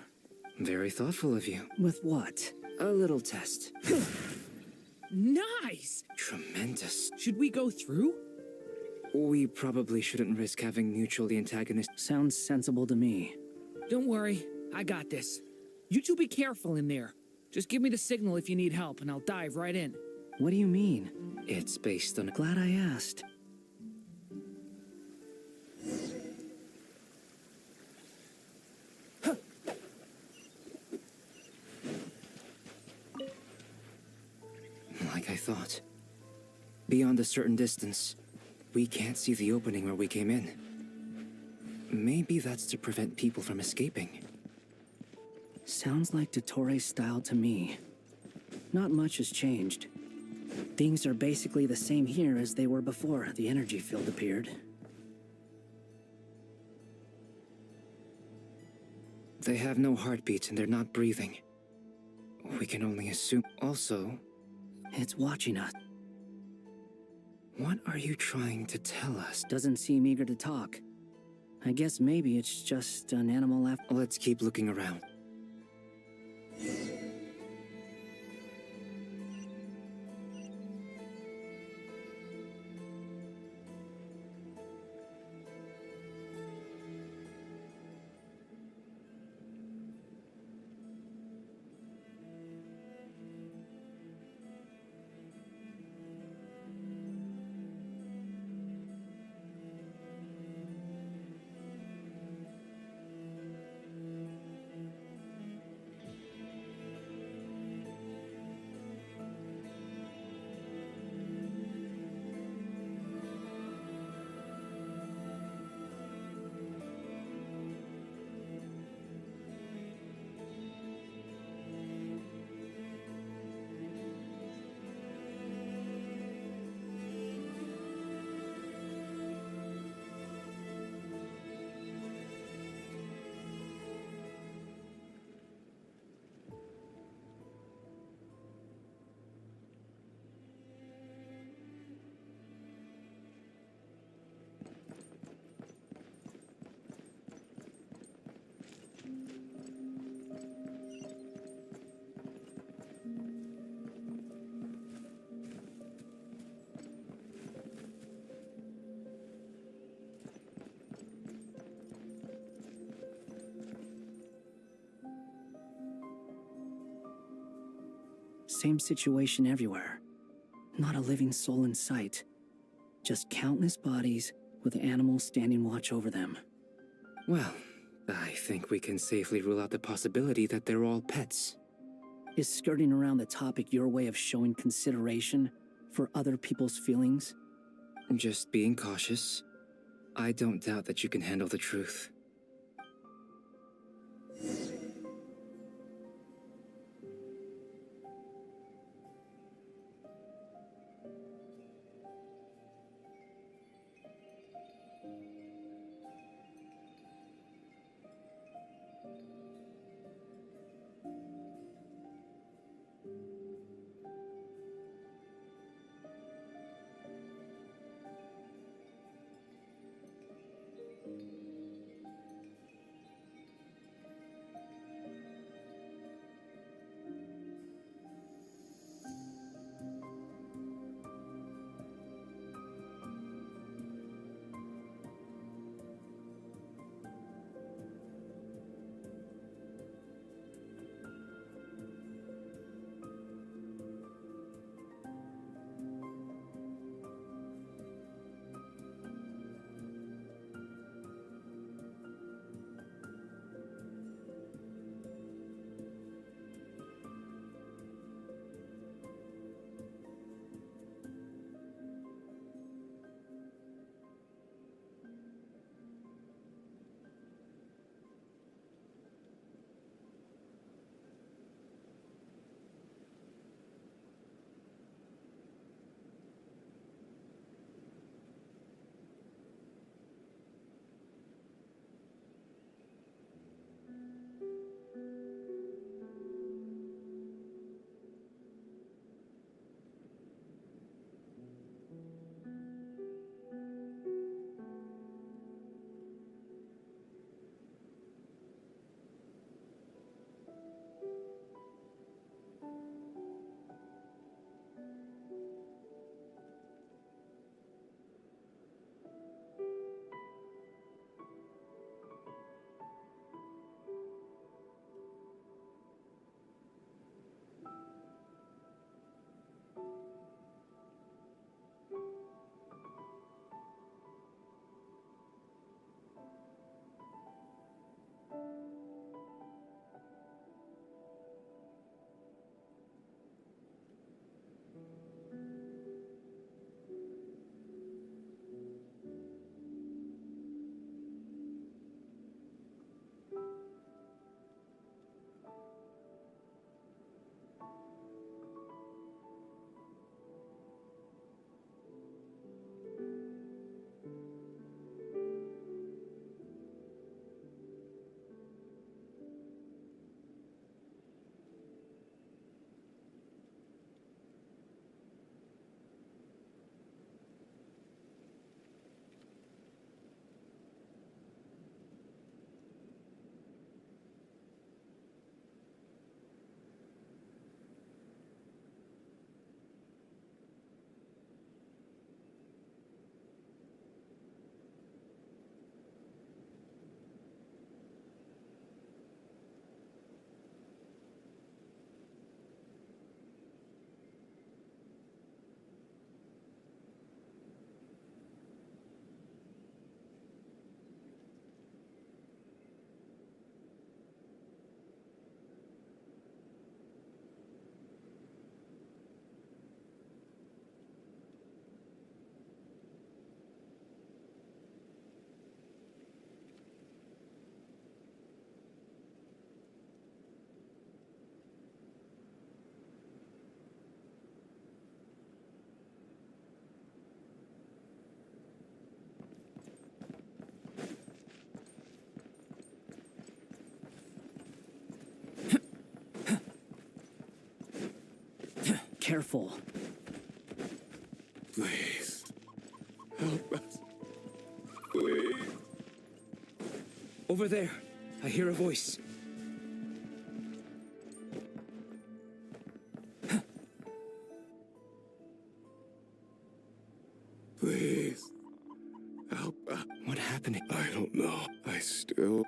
Very thoughtful of you. With what? A little test. Nice! Tremendous. Should we go through? We probably shouldn't risk having mutually antagonistic. Sounds sensible to me. Don't worry, I got this. You two be careful in there. Just give me the signal if you need help, and I'll dive right in. What do you mean? It's based on. Glad I asked. Like I thought. Beyond a certain distance, we can't see the opening where we came in. Maybe that's to prevent people from escaping. Sounds like Dottore style to me. Not much has changed. Things are basically the same here as they were before the energy field appeared. They have no heartbeats and they're not breathing. We can only assume. Also, it's watching us. What are you trying to tell us? Doesn't seem eager to talk. I guess maybe it's just an animal after. Let's keep looking around. Same situation everywhere. Not a living soul in sight. Just countless bodies with animals standing watch over them. Well, I think we can safely rule out the possibility that they're all pets. Is skirting around the topic your way of showing consideration for other people's feelings? Just being cautious. I don't doubt that you can handle the truth. careful. Please. Help us. Please. Over there. I hear a voice. Please. Help us. What happened? I don't know. I still...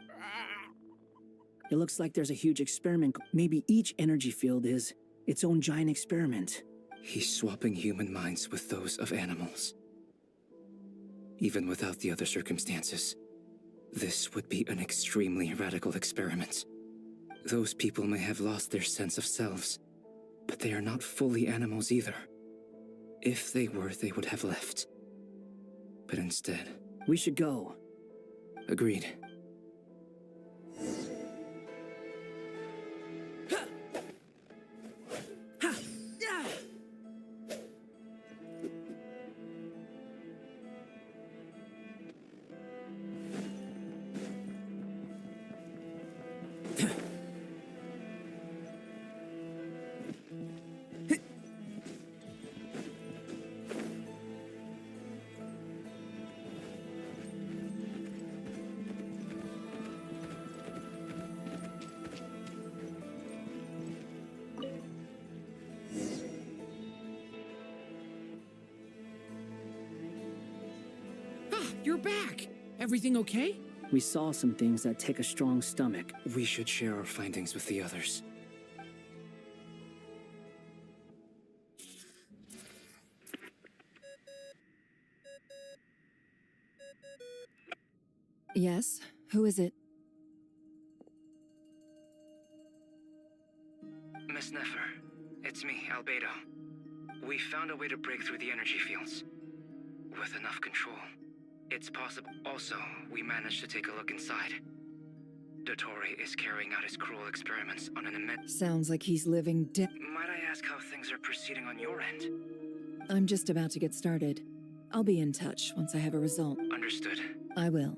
It looks like there's a huge experiment. Maybe each energy field is its own giant experiment. He's swapping human minds with those of animals. Even without the other circumstances, this would be an extremely radical experiment. Those people may have lost their sense of selves, but they are not fully animals either. If they were, they would have left. But instead... We should go. Agreed. You're back! Everything okay? We saw some things that take a strong stomach. We should share our findings with the others. Yes? Who is it? Miss Nefer, it's me, Albedo. We found a way to break through the energy fields. With enough control, it's possible. Also, we managed to take a look inside. Dottore is carrying out his cruel experiments on an immense... Sounds like he's living Might I ask how things are proceeding on your end? I'm just about to get started. I'll be in touch once I have a result. Understood. I will.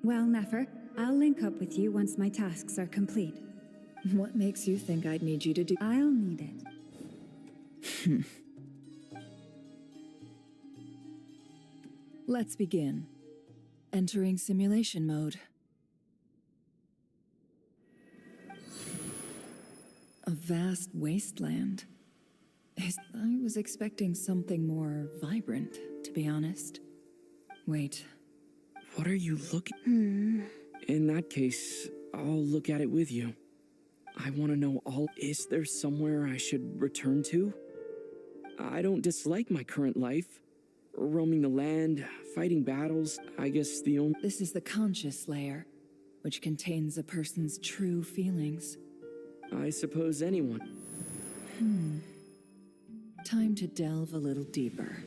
Well, Nefer, I'll link up with you once my tasks are complete. What makes you think I'd need you to do— I'll need it. Let's begin. Entering simulation mode. A vast wasteland. I was expecting something more vibrant, to be honest. Wait. What are you looking? In that case, I'll look at it with you. I want to know all. Is there somewhere I should return to? I don't dislike my current life. Roaming the land, fighting battles, I guess the only— This is the conscious layer, which contains a person's true feelings. I suppose anyone. Time to delve a little deeper.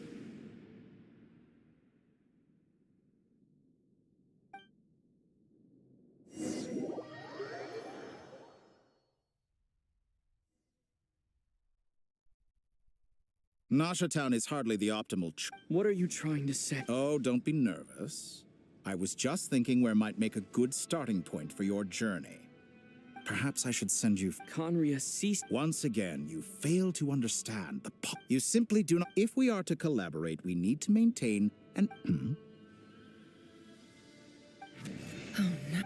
Nasha Town is hardly the optimal What are you trying to say? Oh, don't be nervous. I was just thinking where might make a good starting point for your journey. Perhaps I should send you... Conria ceased... Once again, you fail to understand the You simply do not... If we are to collaborate, we need to maintain an... Oh, no.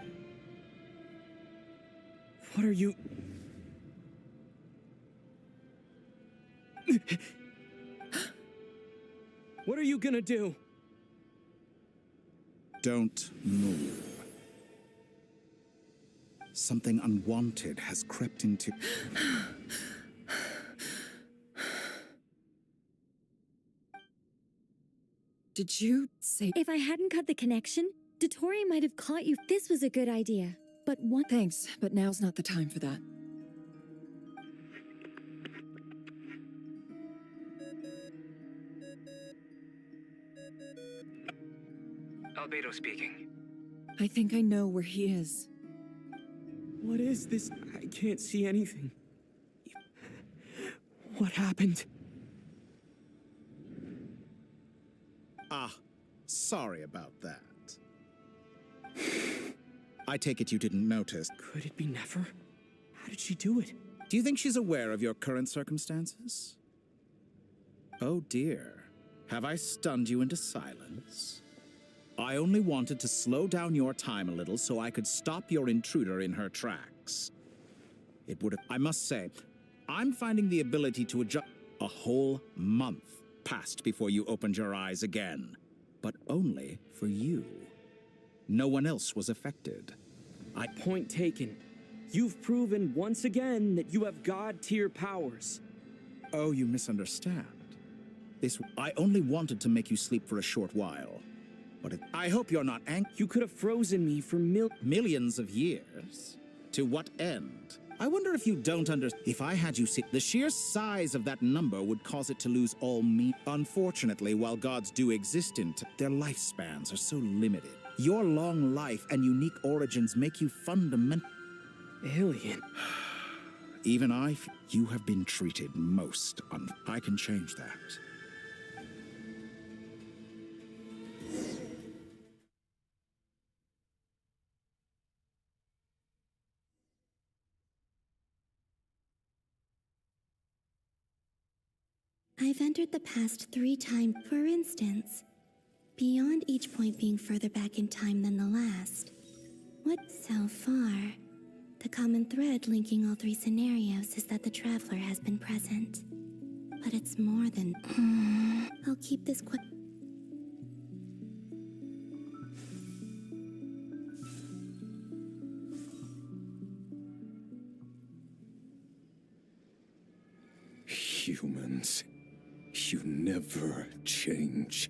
What are you... What are you gonna do? Don't move. Something unwanted has crept into... Did you say... If I hadn't cut the connection, Dottore might have caught you. This was a good idea, but one... Thanks, but now's not the time for that. Albedo speaking. I think I know where he is. What is this? I can't see anything. What happened? Ah, sorry about that. I take it you didn't notice. Could it be Nefer? How did she do it? Do you think she's aware of your current circumstances? Oh dear. Have I stunned you into silence? I only wanted to slow down your time a little so I could stop your intruder in her tracks. It would have... I must say, I'm finding the ability to adjust... A whole month passed before you opened your eyes again. But only for you. No one else was affected. Point taken. You've proven once again that you have God-tier powers. Oh, you misunderstand. I only wanted to make you sleep for a short while. But I hope you're not angry. You could have frozen me for millions of years? To what end? I wonder if you don't understand. If I had you see, the sheer size of that number would cause it to lose all meaning. Unfortunately, while gods do exist their lifespans are so limited. Your long life and unique origins make you fundamental. Alien. Even you have been treated most I can change that. I've entered the past 3 times, for instance, beyond each point being further back in time than the last. What so far? The common thread linking all 3 scenarios is that the traveler has been present. But it's more than... I'll keep this quick. Humans, you never change.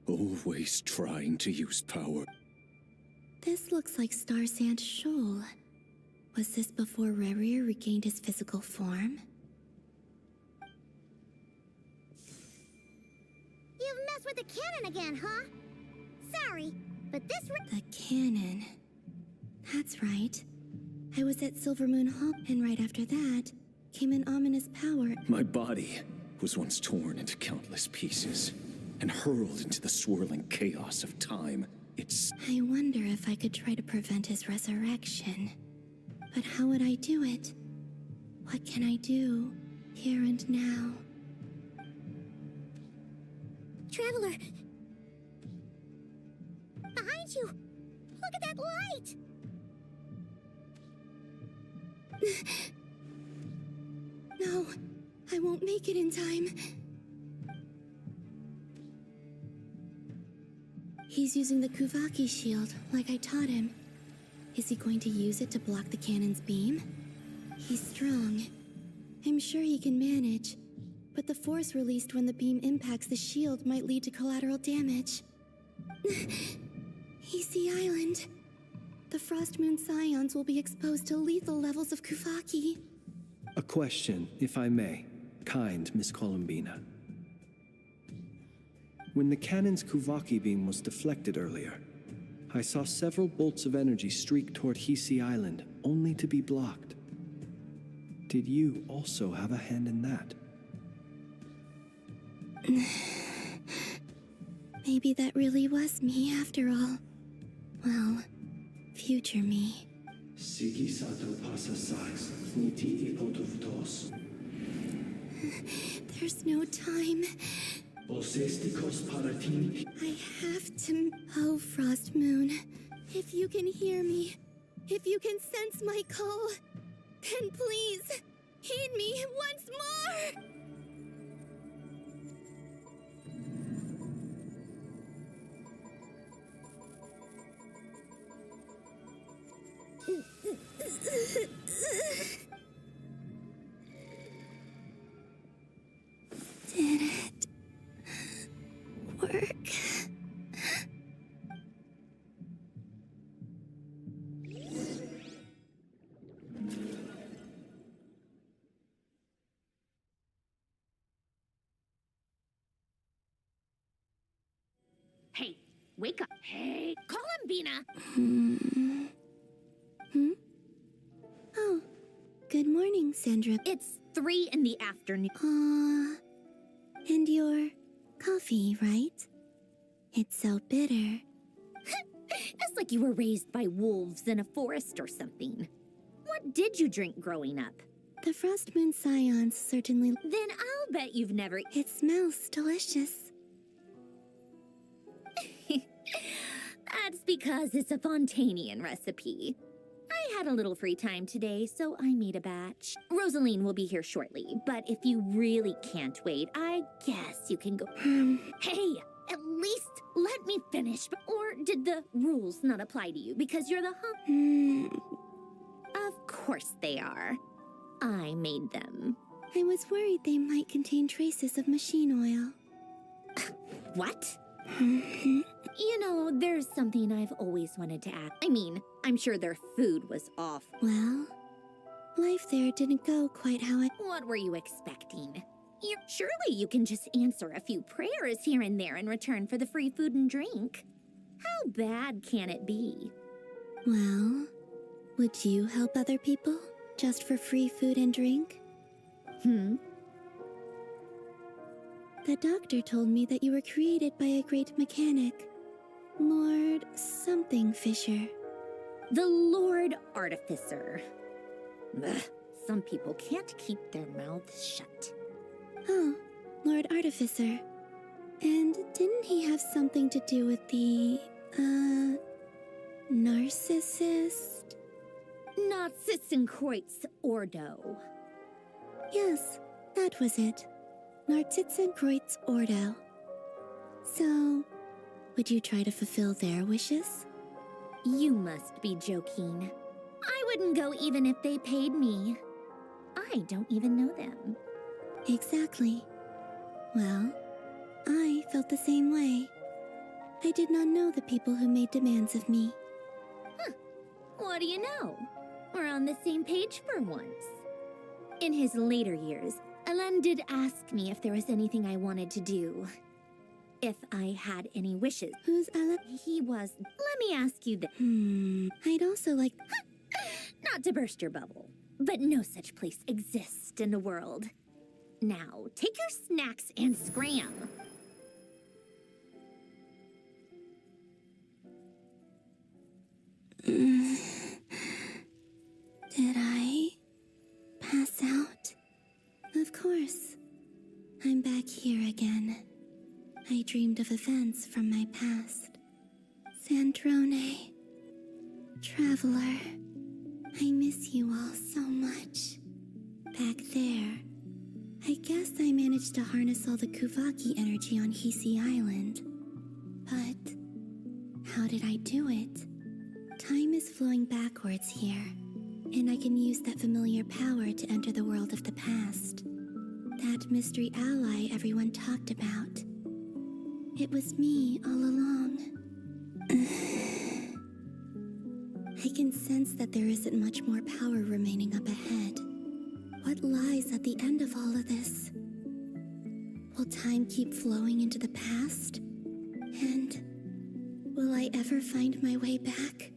Always trying to use power. This looks like Star Sand Shoal. Was this before Rerir regained his physical form? You've messed with the cannon again, huh? Sorry, but this... The cannon. That's right. I was at Silver Moon Hall, and right after that, came an ominous power. My body was once torn into countless pieces and hurled into the swirling chaos of time. I wonder if I could try to prevent his resurrection. But how would I do it? What can I do, here and now? Traveler! Behind you! Look at that light! No, I won't make it in time. He's using the Kuvaki shield, like I taught him. Is he going to use it to block the cannon's beam? He's strong. I'm sure he can manage. But the force released when the beam impacts the shield might lead to collateral damage. Easy Island. The Frost Moon Scions will be exposed to lethal levels of Kuvaki. A question, if I may, kind Miss Columbina. When the cannon's Kuvaki beam was deflected earlier, I saw several bolts of energy streak toward Hisi Island, only to be blocked. Did you also have a hand in that? Maybe that really was me after all. Well, future me. There's no time. I have to... Oh, Frost Moon. If you can hear me, if you can sense my call, then please, heed me once more! Did it work? Hey, wake up. Hey, Columbina! Oh, good morning, Sandra. It's 3 in the afternoon. And your coffee, right? It's so bitter. It's like you were raised by wolves in a forest or something. What did you drink growing up? The Frost Moon Scions certainly... Then I'll bet you've never... It smells delicious. That's because it's a Fontanian recipe. I had a little free time today, so I made a batch. Rosaline will be here shortly, but if you really can't wait, I guess you can go... Hey, at least let me finish. Or did the rules not apply to you because you're the Of course they are. I made them. I was worried they might contain traces of machine oil. What? You know, there's something I've always wanted to ask. I mean, I'm sure their food was off. Well, life there didn't go quite how I... What were you expecting? Surely you can just answer a few prayers here and there in return for the free food and drink. How bad can it be? Well, would you help other people just for free food and drink? The doctor told me that you were created by a great mechanic, Lord something Fisher. The Lord Artificer. Ugh, some people can't keep their mouths shut. Oh, Lord Artificer. And didn't he have something to do with the, narcissist? Narcissenkreuz Ordo. Yes, that was it. Narcissenkreuz Ordo. So, would you try to fulfill their wishes? You must be joking. I wouldn't go even if they paid me. I don't even know them. Exactly. Well, I felt the same way. I did not know the people who made demands of me. What do you know? We're on the same page for once. In his later years, Alan did ask me if there was anything I wanted to do. If I had any wishes. Who's Alan? He was... Let me ask you this. I'd also like... Not to burst your bubble, but no such place exists in the world. Now, take your snacks and scram. Did I pass out? Of course. I'm back here again. I dreamed of events from my past. Sandrone. Traveler. I miss you all so much. Back there. I guess I managed to harness all the Kuvaki energy on Hisi Island. But how did I do it? Time is flowing backwards here, and I can use that familiar power to enter the world of the past. That mystery ally everyone talked about. It was me all along. I can sense that there isn't much more power remaining up ahead. What lies at the end of all of this? Will time keep flowing into the past? And will I ever find my way back?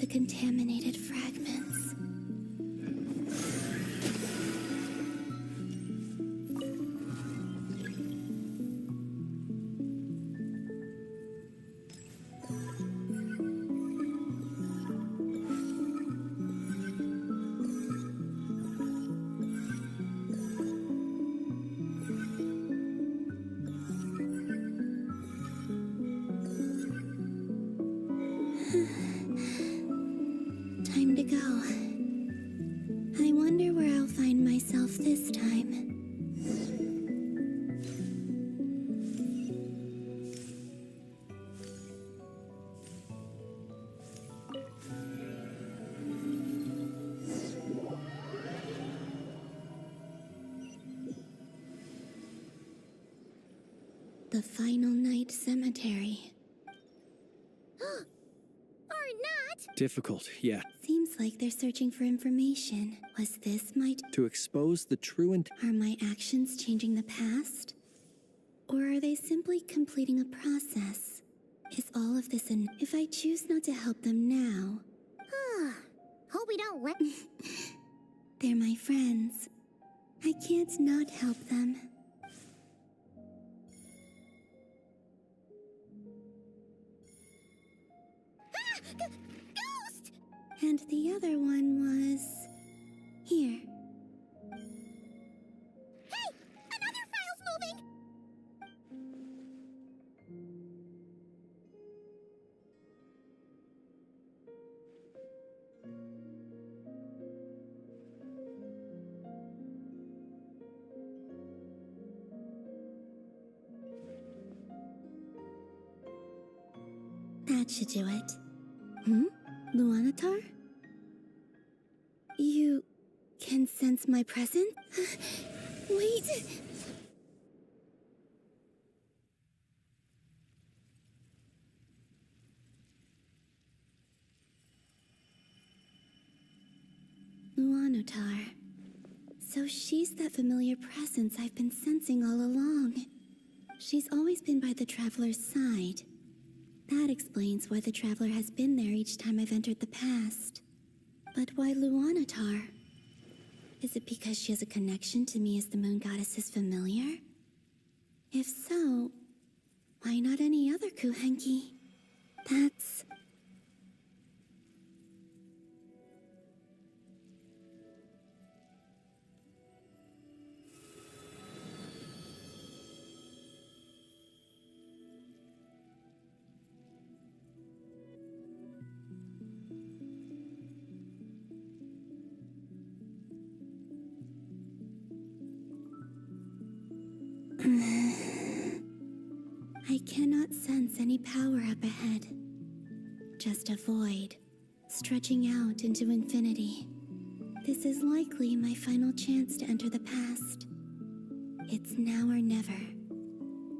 the contaminated fragments. Time to go. I wonder where I'll find myself this time. The Final Night Cemetery. Or not! Difficult, yeah. Seems like they're searching for information. Was this my... To expose the true Are my actions changing the past? Or are they simply completing a process? Is all of this an... If I choose not to help them now... Hope we don't let... They're my friends. I can't not help them. Ghost! And the other one was... here. Hey! Another file's moving! That should do it. Luanatar? You can sense my presence? Wait! Luanatar. So she's that familiar presence I've been sensing all along. She's always been by the Traveler's side. That explains why the Traveler has been there each time I've entered the past. But why Luanatar? Is it because she has a connection to me as the Moon Goddess's familiar? If so, why not any other Kuhenki? That's... I cannot sense any power up ahead. Just a void, stretching out into infinity. This is likely my final chance to enter the past. It's now or never.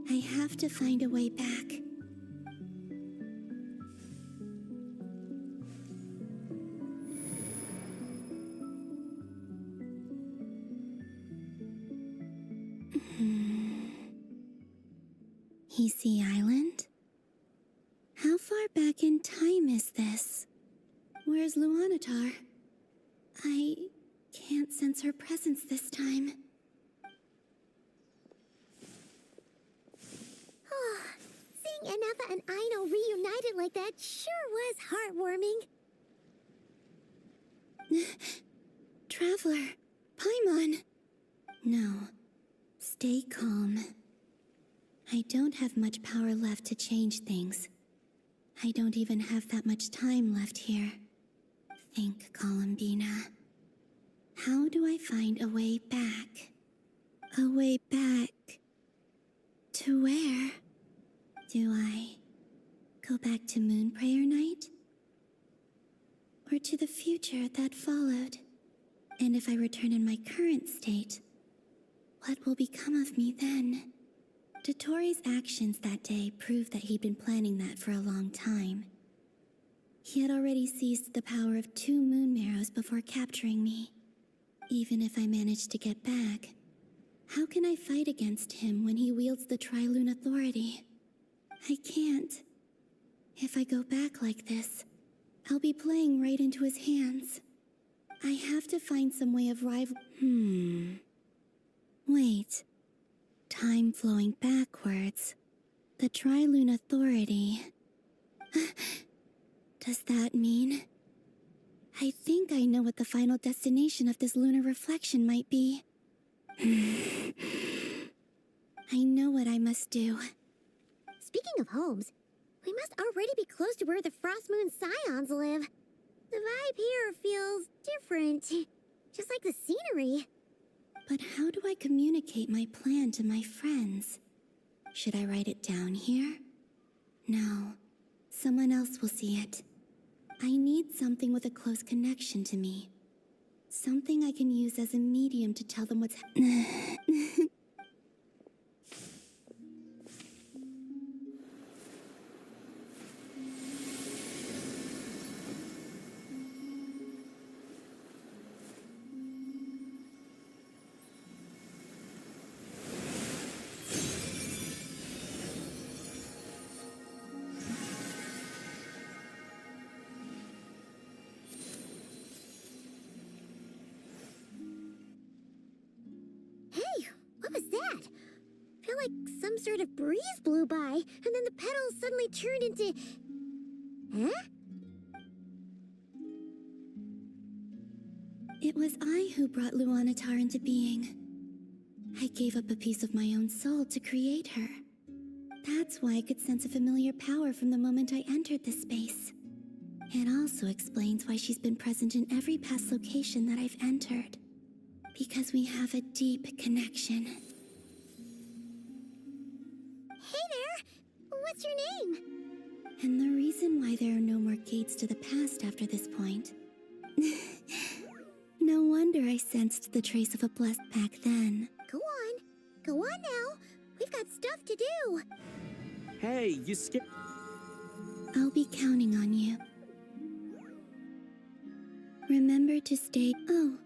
I have to find a way back. Hisi Island? How far back in time is this? Where's Luanatar? I can't sense her presence this time. Oh, seeing Enefa and Aino reunited like that sure was heartwarming. Traveler, Paimon. No, stay calm. I don't have much power left to change things. I don't even have that much time left here. Think, Columbina. How do I find a way back? A way back... to where? Do I go back to Moonprayer Night? Or to the future that followed? And if I return in my current state, what will become of me then? Dotori's actions that day proved that he'd been planning that for a long time. He had already seized the power of 2 moon marrows before capturing me. Even if I managed to get back, how can I fight against him when he wields the Tri-Lune Authority? I can't. If I go back like this, I'll be playing right into his hands. I have to find some way of rival. Wait. Time flowing backwards. The Trilune Authority. Does that mean? I think I know what the final destination of this lunar reflection might be. I know what I must do. Speaking of homes, we must already be close to where the Frost Moon Scions live. The vibe here feels different, just like the scenery. But how do I communicate my plan to my friends? Should I write it down here? No, someone else will see it. I need something with a close connection to me. Something I can use as a medium to tell them what's Hey, what was that? I feel like some sort of breeze blew by, and then the petals suddenly turned into... Huh? It was I who brought Luanatar into being. I gave up a piece of my own soul to create her. That's why I could sense a familiar power from the moment I entered this space. It also explains why she's been present in every past location that I've entered. Because we have a deep connection. Hey there! What's your name? And the reason why there are no more gates to the past after this point. No wonder I sensed the trace of a blessed back then. Go on. Go on now. We've got stuff to do. Hey, you skip. I'll be counting on you. Remember to stay. Oh,